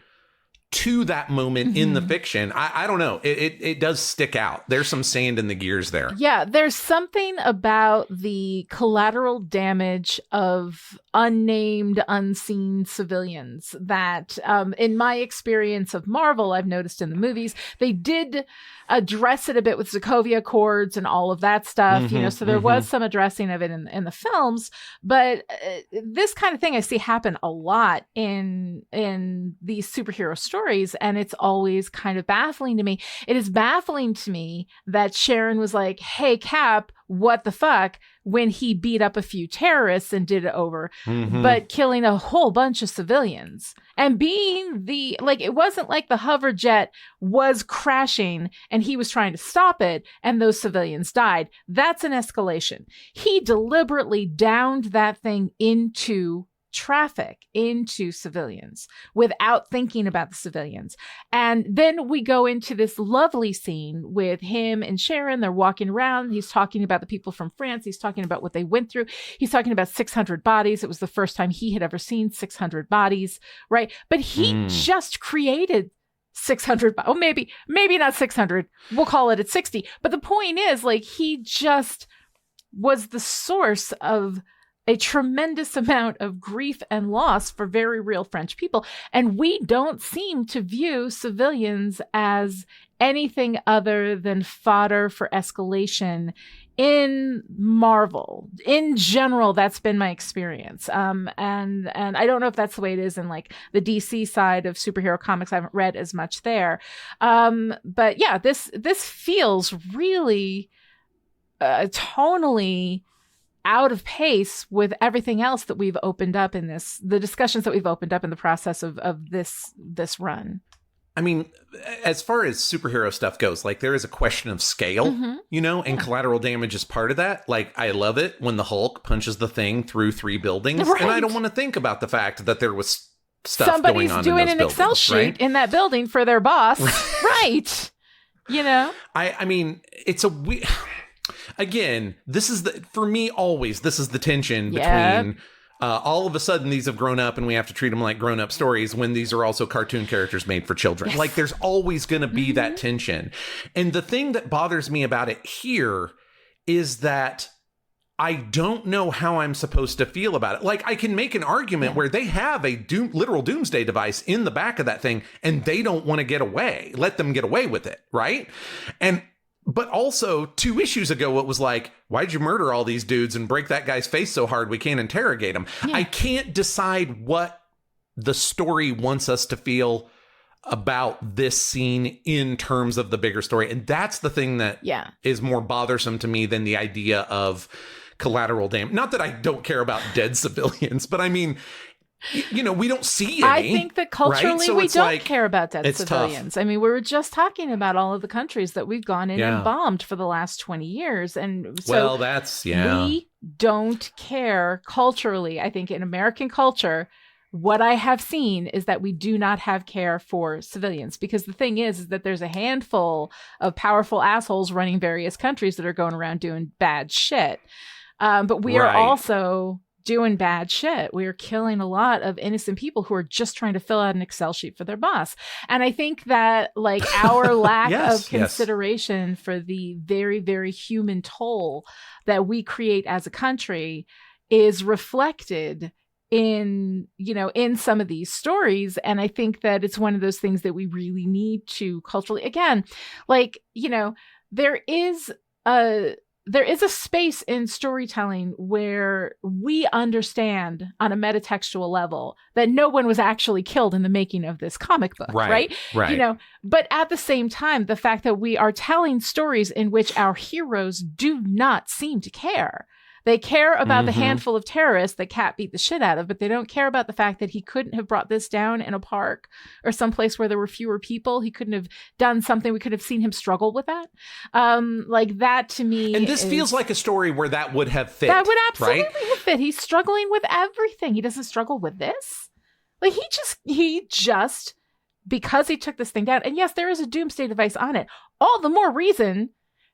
to that moment in the fiction. I don't know. It does stick out. There's some sand in the gears there. Yeah, there's something about the collateral damage of unnamed, unseen civilians that, in my experience of Marvel, I've noticed in the movies, they did address it a bit with Sokovia Accords and all of that stuff, so there was some addressing of it in the films, but this kind of thing I see happen a lot in these superhero stories, and it's always kind of baffling to me. It is baffling to me that Sharon was like, hey, Cap, what the fuck, when he beat up a few terrorists and did it over, but killing a whole bunch of civilians and being it wasn't like the hover jet was crashing and he was trying to stop it and those civilians died. That's an escalation. He deliberately downed that thing into traffic, into civilians without thinking about the civilians. And then we go into this lovely scene with him and Sharon. They're walking around. He's talking about the people from France. He's talking about what they went through. He's talking about 600 bodies. It was the first time he had ever seen 600 bodies, right? But he just created 600, oh, maybe not 600. We'll call it at 60. But the point is, he just was the source of a tremendous amount of grief and loss for very real French people. And we don't seem to view civilians as anything other than fodder for escalation in Marvel. In general, that's been my experience. And I don't know if that's the way it is in the DC side of superhero comics. I haven't read as much there. But yeah, this feels really tonally out of pace with everything else that we've opened up in the discussions that we've opened up in the process of this run. I mean, as far as superhero stuff goes, there is a question of scale, and collateral damage is part of that. I love it when the Hulk punches the thing through 3 buildings, right. And I don't want to think about the fact that there was stuff Somebody's going on doing in those an Excel sheet right? in that building for their boss, right? I mean, it's a again, this is for me always, this is the tension between all of a sudden these have grown up and we have to treat them like grown up stories when these are also cartoon characters made for children. Yes. There's always going to be that tension. And the thing that bothers me about it here is that I don't know how I'm supposed to feel about it. I can make an argument where they have a literal doomsday device in the back of that thing and they don't want to get away. Let them get away with it, right? But also 2 issues ago, it was why'd you murder all these dudes and break that guy's face so hard we can't interrogate him? Yeah. I can't decide what the story wants us to feel about this scene in terms of the bigger story. And that's the thing that is more bothersome to me than the idea of collateral damage. Not that I don't care about dead civilians, but I mean, we don't see any. I think that culturally right? So we don't care about dead civilians. Tough. I mean, we were just talking about all of the countries that we've gone in and bombed for the last 20 years. And so we don't care culturally. I think in American culture, what I have seen is that we do not have care for civilians, because the thing is that there's a handful of powerful assholes running various countries that are going around doing bad shit. But we are also doing bad shit. We are killing a lot of innocent people who are just trying to fill out an Excel sheet for their boss. And I think that our lack of consideration for the very, very human toll that we create as a country is reflected in some of these stories. And I think that it's one of those things that we really need to culturally, again, there is a space in storytelling where we understand on a metatextual level that no one was actually killed in the making of this comic book, right? But at the same time, the fact that we are telling stories in which our heroes do not seem to care. They care about the handful of terrorists that Cat beat the shit out of, but they don't care about the fact that he couldn't have brought this down in a park or someplace where there were fewer people. He couldn't have done something. We could have seen him struggle with that. That to me. And this feels like a story where that would have fit. That would absolutely have fit. He's struggling with everything. He doesn't struggle with this. He just because he took this thing down, and yes, there is a doomsday device on it, all the more reason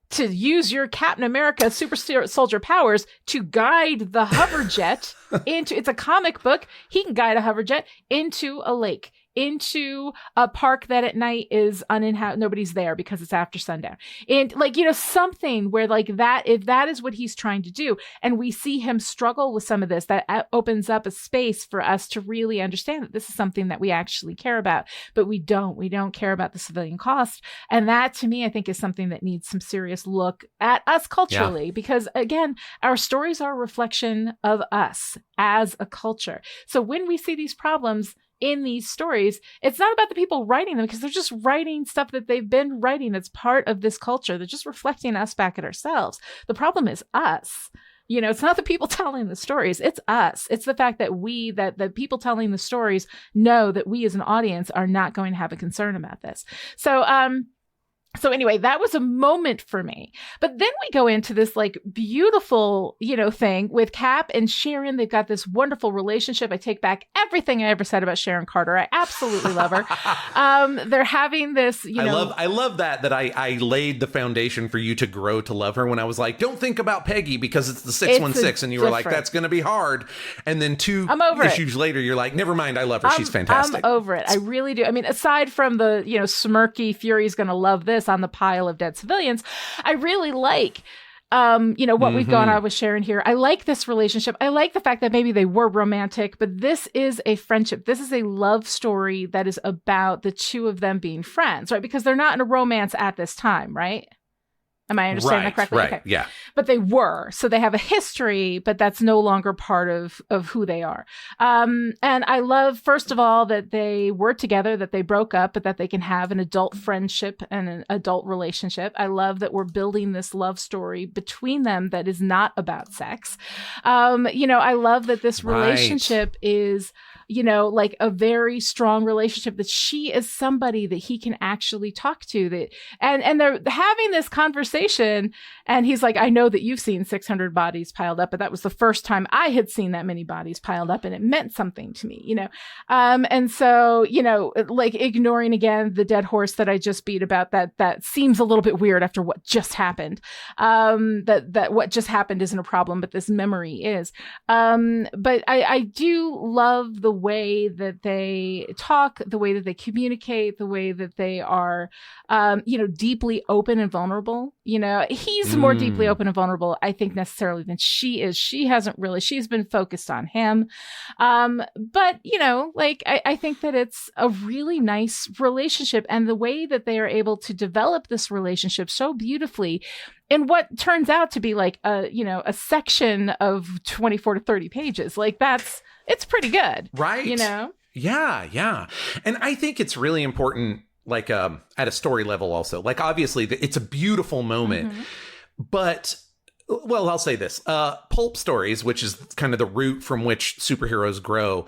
to use your Captain America super soldier powers to guide the hover jet into, it's a comic book, he can guide a hover jet into a lake, into a park that at night is uninhabited, nobody's there because it's after sundown. And like, something where like that, if that is what he's trying to do, and we see him struggle with some of this, that opens up a space for us to really understand that this is something that we actually care about, but we don't care about the civilian cost. And that to me, I think is something that needs some serious look at us culturally, because again, our stories are a reflection of us as a culture. So when we see these problems in these stories, it's not about the people writing them, because they're just writing stuff that they've been writing that's part of this culture. They're just reflecting us back at ourselves. The problem is us. It's not the people telling the stories. It's us. It's the fact that the people telling the stories know that we as an audience are not going to have a concern about this. So anyway, that was a moment for me. But then we go into this like beautiful, thing with Cap and Sharon. They've got this wonderful relationship. I take back everything I ever said about Sharon Carter. I absolutely love her. They're having this, I love that I laid the foundation for you to grow to love her when I was like, don't think about Peggy because it's the 616. And you were like, that's going to be hard. And then I'm over issues later, you're like, never mind. I love her. She's fantastic. I'm over it. I really do. I mean, aside from the, smirky Fury's going to love this on the pile of dead civilians, I really like what we've gone on with Sharon here. I like this relationship. I like the fact that maybe they were romantic, but this is a friendship. This is a love story that is about the two of them being friends, right? Because they're not in a romance at this time, right? Am I understanding that correctly? Right, okay. Yeah. But they were. So they have a history, but that's no longer part of who they are. And I love, first of all, that they were together, that they broke up, but that they can have an adult friendship and an adult relationship. I love that we're building this love story between them that is not about sex. I love that this relationship is, like a very strong relationship, that she is somebody that he can actually talk to, that, and they're having this conversation, and he's like, I know that you've seen 600 bodies piled up, but that was the first time I had seen that many bodies piled up, and it meant something to me, and so, like ignoring again the dead horse that I just beat about that seems a little bit weird after what just happened, that what just happened isn't a problem, but this memory is, but I do love the way that they talk, the way that they communicate, the way that they are, deeply open and vulnerable. He's more deeply open and vulnerable, I think, necessarily than she is. She's been focused on him. But, I think that it's a really nice relationship, and the way that they are able to develop this relationship so beautifully in what turns out to be like a section of 24 to 30 pages. Like it's pretty good. Right. Yeah. And I think it's really important, like at a story level also. Like obviously it's a beautiful moment, but well, I'll say this. Pulp stories, which is kind of the root from which superheroes grow,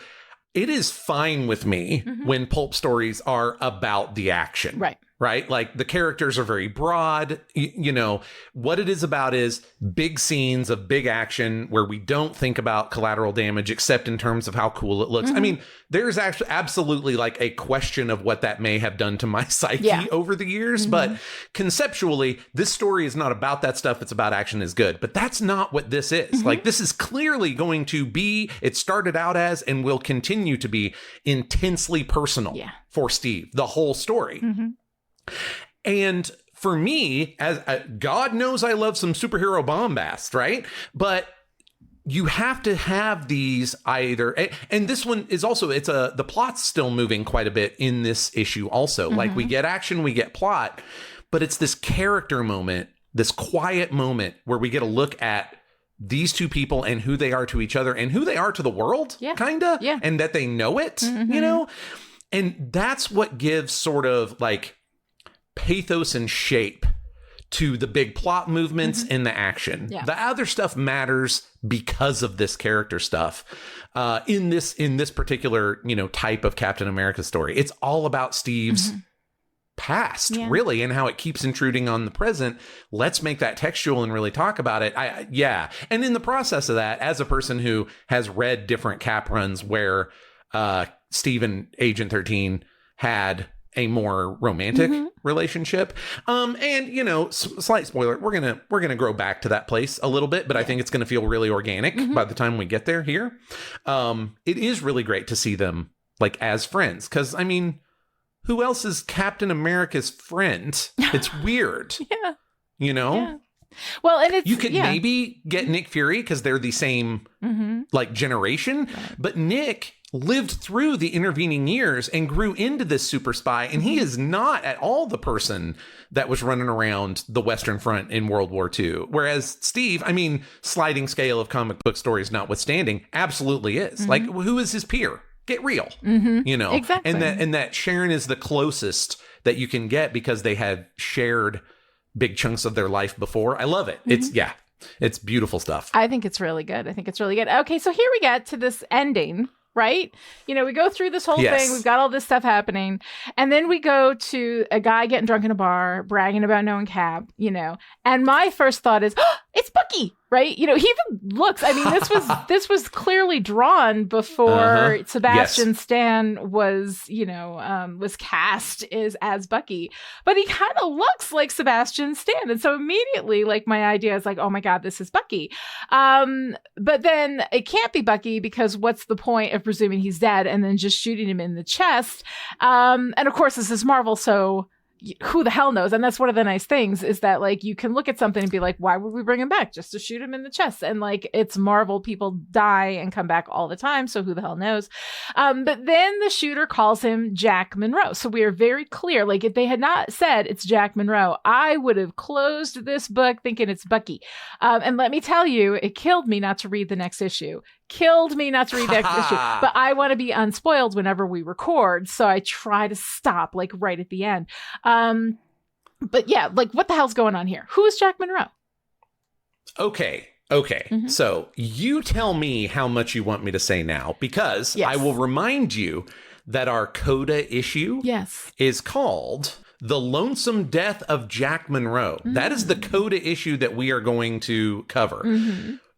it is fine with me when pulp stories are about the action. Right? Like the characters are very broad. What it is about is big scenes of big action where we don't think about collateral damage except in terms of how cool it looks. I mean, there's actually absolutely like a question of what that may have done to my psyche over the years. But conceptually, this story is not about that stuff. It's about action is good. But that's not what this is. Like this is clearly going to be, it started out as and will continue to be intensely personal for Steve, the whole story. And for me, as God knows I love some superhero bombast, right? But you have to have these either, and this one is also, the plot's still moving quite a bit in this issue also. Like we get action, we get plot, but it's this character moment, this quiet moment where we get a look at these two people and who they are to each other and who they are to the world, kind of, and that they know it, and that's what gives sort of like pathos and shape to the big plot movements and the action. The other stuff matters because of this character stuff. In this particular, type of Captain America story, it's all about Steve's past, really, and how it keeps intruding on the present. Let's make that textual and really talk about it. And in the process of that, as a person who has read different Cap runs where Steve and Agent 13 had a more romantic relationship. And you know, slight spoiler, we're gonna grow back to that place a little bit, but I think it's gonna feel really organic by the time we get there here. It is really great to see them like as friends, because I mean, who else is Captain America's friend? It's weird. Yeah. You know? Yeah. Well, and it's, you could maybe get Nick Fury because they're the same like generation, but Nick lived through the intervening years and grew into this super spy, and he is not at all the person that was running around the Western Front in World War II. Whereas Steve, I mean, sliding scale of comic book stories notwithstanding, absolutely is. Like, who is his peer? Get real, you know? Exactly. And that Sharon is the closest that you can get because they had shared big chunks of their life before. I love it. It's beautiful stuff. I think it's really good. Okay, so here we get to this ending, right? You know, we go through this whole thing. We've got all this stuff happening. And then we go to a guy getting drunk in a bar, bragging about knowing Cap, you know. And my first thought is, oh, it's Bucky, right? You know, he even looks, I mean, this was clearly drawn before Sebastian Stan was, you know, was cast as Bucky. But he kind of looks like Sebastian Stan. And so immediately, like, my idea is like, oh my God, this is Bucky. But then it can't be Bucky, because what's the point of presuming he's dead and then just shooting him in the chest? And of course, this is Marvel, so who the hell knows? And that's one of the nice things, is that like you can look at something and be like, why would we bring him back? Just to shoot him in the chest. And like, it's Marvel, people die and come back all the time, so who the hell knows? But then the shooter calls him Jack Monroe. So we are very clear, like if they had not said it's Jack Monroe, I would have closed this book thinking it's Bucky. And let me tell you, it killed me not to read the next issue. But I want to be unspoiled whenever we record, so I try to stop like right at the end. But yeah, like what the hell's going on here? Who is Jack Monroe? Okay. So you tell me how much you want me to say now, because I will remind you that our Coda issue is called The Lonesome Death of Jack Monroe. That is the Coda issue that we are going to cover.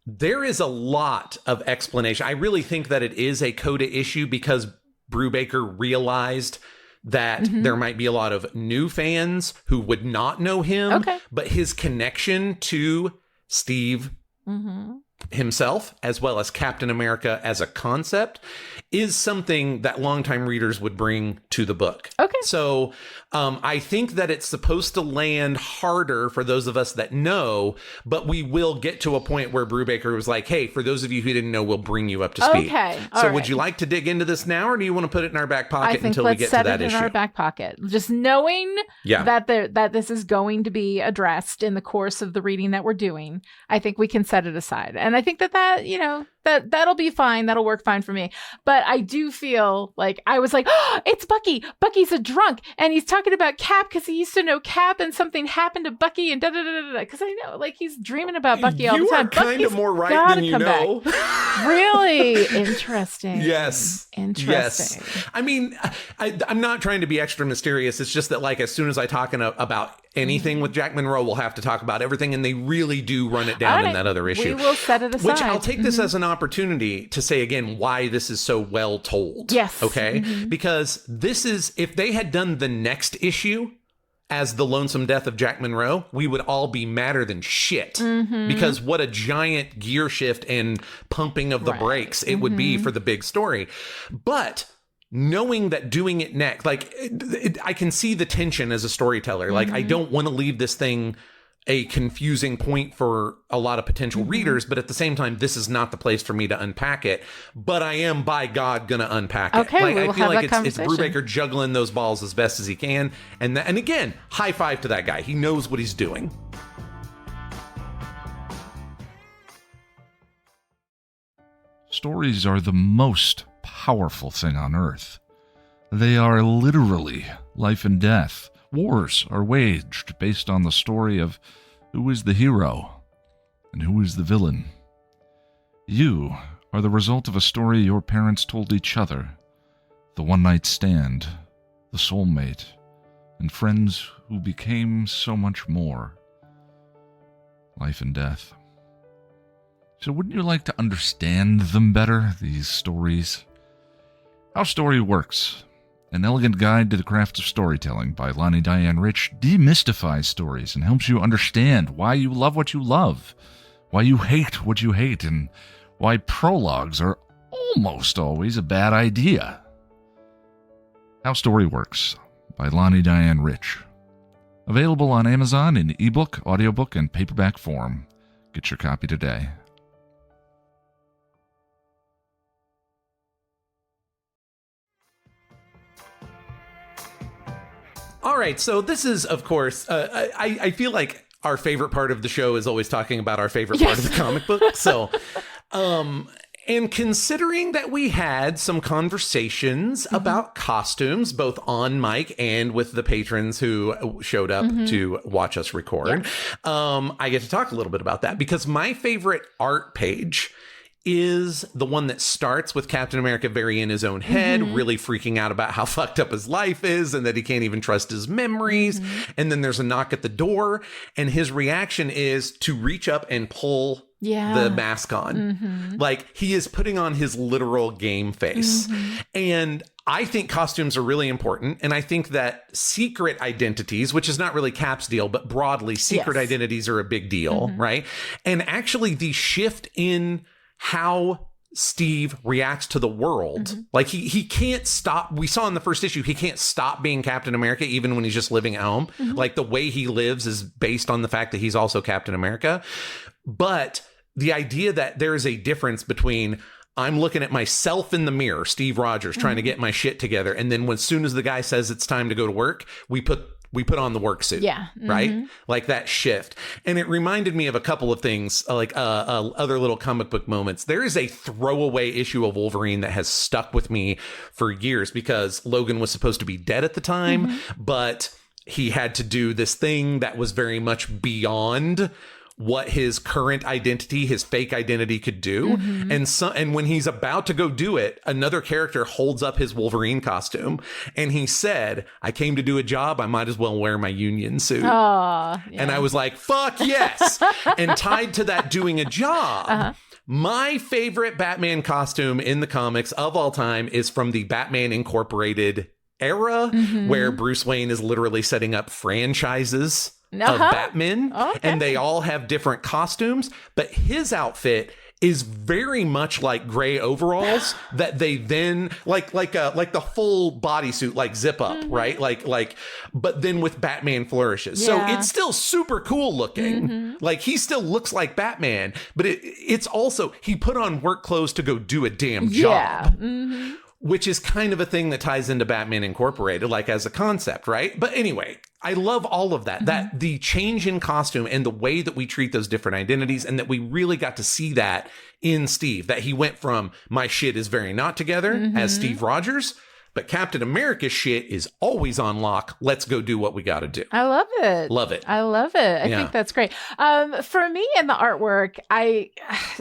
There is a lot of explanation. I really think that it is a Coda issue because Brubaker realized that there might be a lot of new fans who would not know him, but his connection to Steve himself, as well as Captain America as a concept, is something that longtime readers would bring to the book. So I think that it's supposed to land harder for those of us that know, but we will get to a point where Brubaker was like, hey, for those of you who didn't know, we'll bring you up to speed. So would you like to dig into this now, or do you want to put it in our back pocket until we get to that issue? I think let's set it in our back pocket. Just knowing that this is going to be addressed in the course of the reading that we're doing, I think we can set it aside. And I think that you know, that'll be fine. That'll work fine for me. But I do feel like I was like, oh, it's Bucky. Bucky's a drunk, and he's talking about Cap because he used to know Cap, and something happened to Bucky, and da da da da. Because I know, like, he's dreaming about Bucky all the time. You are kind of more right than you know. Really interesting. Interesting. Yes. I mean, I'm not trying to be extra mysterious. It's just that, like, as soon as I talk about anything with Jack Monroe, we'll have to talk about everything, and they really do run it down in that other issue. We will set it aside. Which I'll take this as an opportunity to say again why this is so well told. Okay? Because this is, if they had done the next issue as The Lonesome Death of Jack Monroe, we would all be madder than shit. Because what a giant gear shift and pumping of the brakes it would be for the big story. But knowing that doing it next, like, I can see the tension as a storyteller. Like, I don't want to leave this thing a confusing point for a lot of potential readers, but at the same time, this is not the place for me to unpack it. But I am, by God, gonna unpack it. Like, I feel like it's Brubaker juggling those balls as best as he can. And again, high five to that guy. He knows what he's doing. Stories are the most powerful thing on Earth. They are literally life and death. Wars are waged based on the story of who is the hero and who is the villain. You are the result of a story your parents told each other, the one-night stand, the soulmate, and friends who became so much more. Life and death. So wouldn't you like to understand them better, these stories? How story works An Elegant Guide to the Craft of Storytelling by Lonnie Diane Rich demystifies stories and helps you understand why you love what you love, why you hate what you hate, and why prologues are almost always a bad idea. How Story Works by Lonnie Diane Rich. Available on Amazon in ebook, audiobook, and paperback form. Get your copy today. All right, so this is, of course, I feel like our favorite part of the show is always talking about our favorite part of the comic book. So, and considering that we had some conversations about costumes, both on mic and with the patrons who showed up to watch us record, I get to talk a little bit about that because my favorite art page is the one that starts with Captain America very in his own head, really freaking out about how fucked up his life is and that he can't even trust his memories. And then there's a knock at the door and his reaction is to reach up and pull the mask on. Like he is putting on his literal game face. And I think costumes are really important. And I think that secret identities, which is not really Cap's deal, but broadly secret identities are a big deal, right? And actually the shift in how Steve reacts to the world. Like he can't stop. We saw in the first issue, he can't stop being Captain America, even when he's just living at home. Like the way he lives is based on the fact that he's also Captain America. But the idea that there is a difference between I'm looking at myself in the mirror, Steve Rogers, trying to get my shit together. And then as soon as the guy says it's time to go to work, we put on the work suit, right? Like that shift. And it reminded me of a couple of things, like other little comic book moments. There is a throwaway issue of Wolverine that has stuck with me for years because Logan was supposed to be dead at the time, but he had to do this thing that was very much beyond what his current identity, his fake identity could do. And when he's about to go do it, another character holds up his Wolverine costume and he said, I came to do a job. I might as well wear my union suit. And I was like, fuck yes. And tied to that doing a job, my favorite Batman costume in the comics of all time is from the Batman Incorporated era, where Bruce Wayne is literally setting up franchises of Batman, and they all have different costumes, but his outfit is very much like gray overalls that they then like the full bodysuit, like zip up, right? Like, but then with Batman flourishes. So it's still super cool looking. Like he still looks like Batman, but it's also, he put on work clothes to go do a damn job. Which is kind of a thing that ties into Batman Incorporated, like as a concept, right? But anyway, I love all of that, that the change in costume and the way that we treat those different identities, and that we really got to see that in Steve, that he went from my shit is very not together as Steve Rogers, but Captain America's shit is always on lock. Let's go do what we got to do. I love it. Love it. I love it. I think that's great. For me in the artwork, I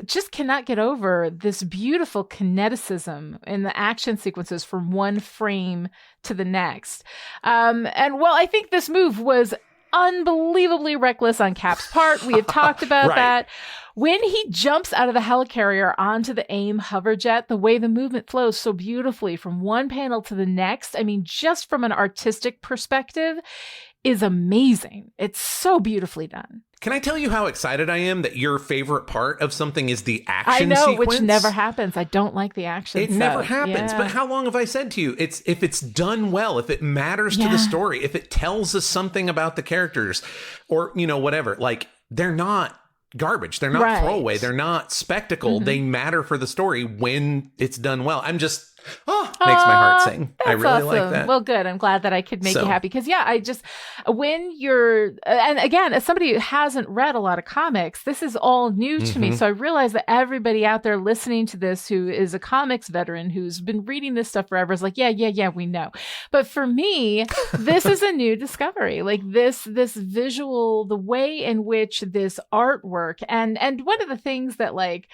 just cannot get over this beautiful kineticism in the action sequences from one frame to the next. And well, I think this move was unbelievably reckless on Cap's part. We have talked about that. When he jumps out of the helicarrier onto the AIM hoverjet, the way the movement flows so beautifully from one panel to the next, I mean, just from an artistic perspective, is amazing. It's so beautifully done. Can I tell you how excited I am that your favorite part of something is the action sequence? I know, sequence? Which never happens. I don't like the action It never happens. But how long have I said to you? If it's done well, if it matters to the story, if it tells us something about the characters, or, you know, whatever, like, they're not garbage. They're not throwaway. They're not spectacle. They matter for the story when it's done well. I'm just, makes my heart sing. I really like that. Well, good. I'm glad that I could make you happy. Because when you're, and again, as somebody who hasn't read a lot of comics, this is all new to me. So I realize that everybody out there listening to this who is a comics veteran, who's been reading this stuff forever, is like, yeah, we know. But for me, this is a new discovery. Like this visual, the way in which this artwork, and one of the things that like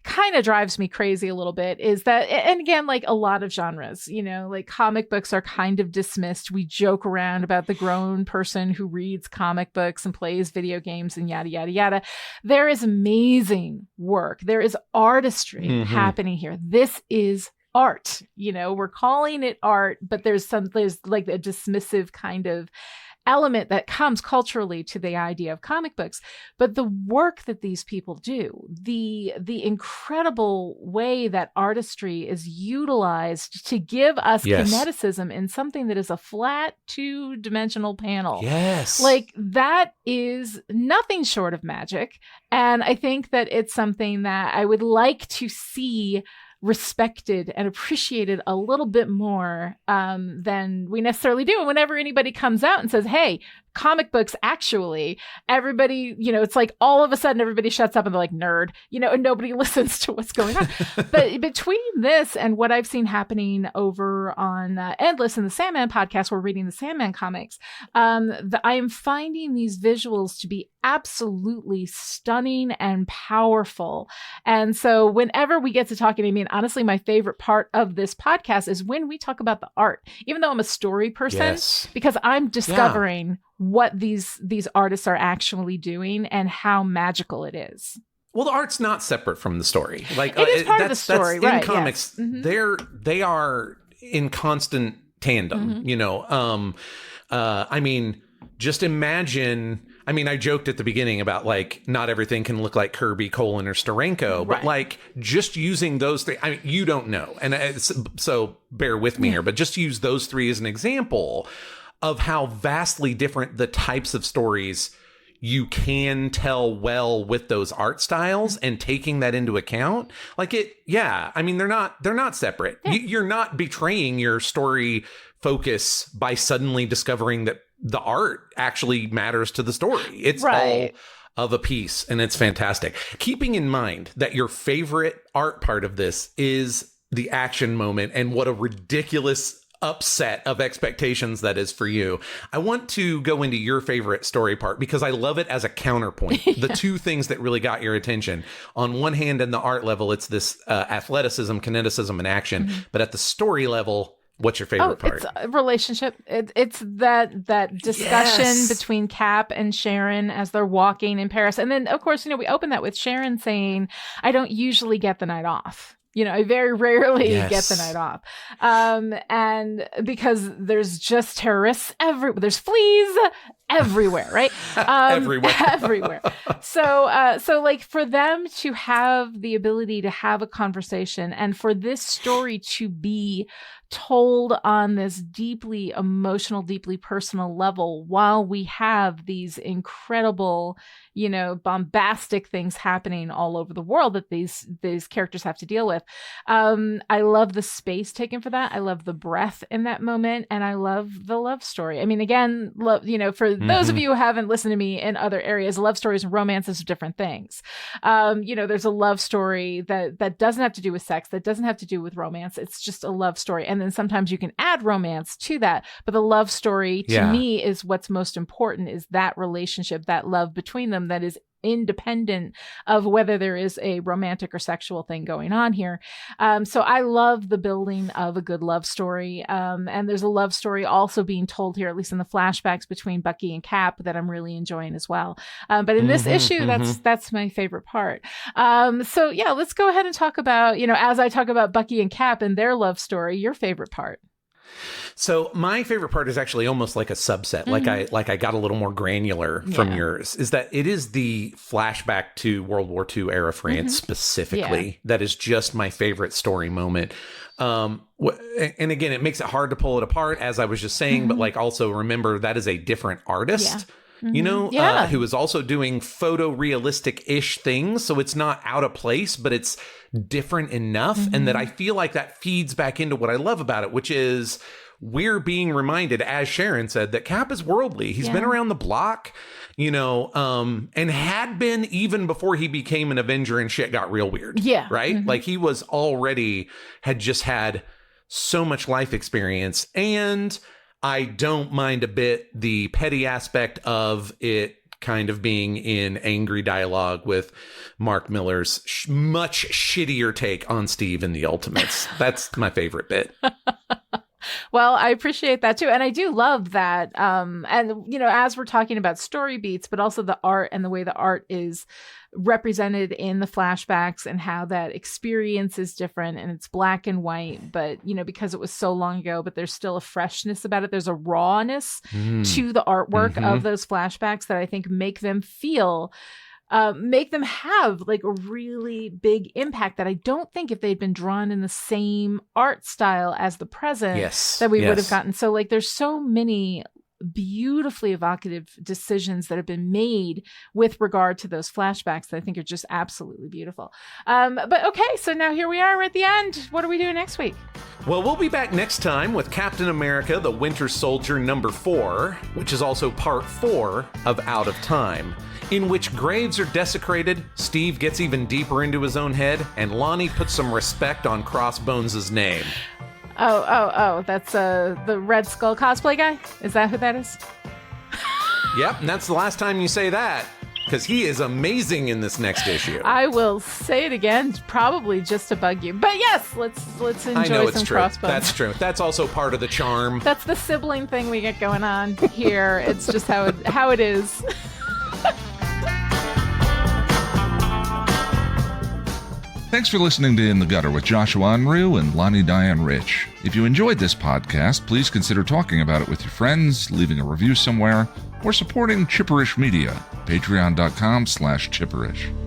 kind of drives me crazy a little bit is that, and again, like a lot of genres, you know, like comic books are kind of dismissed. We joke around about the grown person who reads comic books and plays video games and yada, yada, yada. There is amazing work. There is artistry happening here. This is art. We're calling it art, but there's like a dismissive kind of element that comes culturally to the idea of comic books. But the work that these people do, the incredible way that artistry is utilized to give us kineticism in something that is a flat 2-dimensional panel. Yes. Like, that is nothing short of magic. And I think that it's something that I would like to see respected and appreciated a little bit more than we necessarily do. And whenever anybody comes out and says, hey, comic books, actually, everybody, it's like all of a sudden everybody shuts up and they're like, nerd, and nobody listens to what's going on. But between this and what I've seen happening over on Endless and the Sandman podcast, we're reading the Sandman comics, I am finding these visuals to be absolutely stunning and powerful. And so whenever we get to talking, I mean, honestly, my favorite part of this podcast is when we talk about the art, even though I'm a story person, because I'm discovering what these artists are actually doing and how magical it is. Well, the art's not separate from the story. Like, it is part of the story, right? In comics, they are in constant tandem. I mean, just imagine. I mean, I joked at the beginning about, like, not everything can look like Kirby, Colin, or Steranko, but like just using those three. I mean, you don't know, and so bear with me here, but just use those three as an example of how vastly different the types of stories you can tell well with those art styles, and taking that into account. Like, I mean, they're not separate. You're not betraying your story focus by suddenly discovering that the art actually matters to the story. It's all of a piece, and it's fantastic. Keeping in mind that your favorite art part of this is the action moment, and what a ridiculous upset of expectations that is for you, I want to go into your favorite story part, because I love it as a counterpoint. The two things that really got your attention. On one hand, in the art level, it's this athleticism, kineticism, and action. But at the story level, what's your favorite part? It's a relationship. It's that discussion between Cap and Sharon as they're walking in Paris. And then, of course, we open that with Sharon saying, I don't usually get the night off. I very rarely get the night off. And because there's just terrorists everywhere. There's fleas everywhere, right? Everywhere. So like, for them to have the ability to have a conversation, and for this story to be told on this deeply emotional, deeply personal level, while we have these incredible, bombastic things happening all over the world that these characters have to deal with. I love the space taken for that. I love the breath in that moment, and I love the love story. I mean, again, love, for those of you who haven't listened to me in other areas, love stories and romances are different things. There's a love story that doesn't have to do with sex, that doesn't have to do with romance. It's just a love story. And then sometimes you can add romance to that. But the love story, to me, is what's most important, is that relationship, that love between them that is independent of whether there is a romantic or sexual thing going on here. So I love the building of a good love story. And there's a love story also being told here, at least in the flashbacks between Bucky and Cap, that I'm really enjoying as well. But in this issue, that's my favorite part. So yeah, let's go ahead and talk about, as I talk about Bucky and Cap and their love story, your favorite part. So my favorite part is actually almost like a subset. Like I got a little more granular from yours, is that it is the flashback to World War II era France specifically. That is just my favorite story moment. And again, it makes it hard to pull it apart, as I was just saying, but like, also remember that is a different artist. Who is also doing photorealistic-ish things. So it's not out of place, but it's different enough. And that I feel like that feeds back into what I love about it, which is we're being reminded, as Sharon said, that Cap is worldly. He's been around the block, and had been even before he became an Avenger and shit got real weird. Yeah. Right? Like, he was had just had so much life experience. And I don't mind a bit the petty aspect of it kind of being in angry dialogue with Mark Miller's much shittier take on Steve in the Ultimates. That's my favorite bit. Well, I appreciate that too. And I do love that. And, as we're talking about story beats, but also the art and the way the art is represented in the flashbacks and how that experience is different and it's black and white, but, because it was so long ago, but there's still a freshness about it. There's a rawness to the artwork of those flashbacks that I think make them have like a really big impact that I don't think if they'd been drawn in the same art style as the present that we would have gotten. So like there's so many beautifully evocative decisions that have been made with regard to those flashbacks that I think are just absolutely beautiful. But okay, so now here we are, we're at the end. What are we doing next week? Well, we'll be back next time with Captain America, the Winter Soldier #4, which is also part 4 of Out of Time, in which graves are desecrated, Steve gets even deeper into his own head, and Lonnie puts some respect on Crossbones' name. Oh, that's the Red Skull cosplay guy? Is that who that is? Yep, and that's the last time you say that, because he is amazing in this next issue. I will say it again, probably just to bug you. But yes, let's enjoy I know it's some true. Crossbones. That's true. That's also part of the charm. That's the sibling thing we get going on here. It's just how it is. Thanks for listening to In the Gutter with Joshua Unruh and Lonnie Diane Rich. If you enjoyed this podcast, please consider talking about it with your friends, leaving a review somewhere, or supporting Chipperish Media, patreon.com/Chipperish.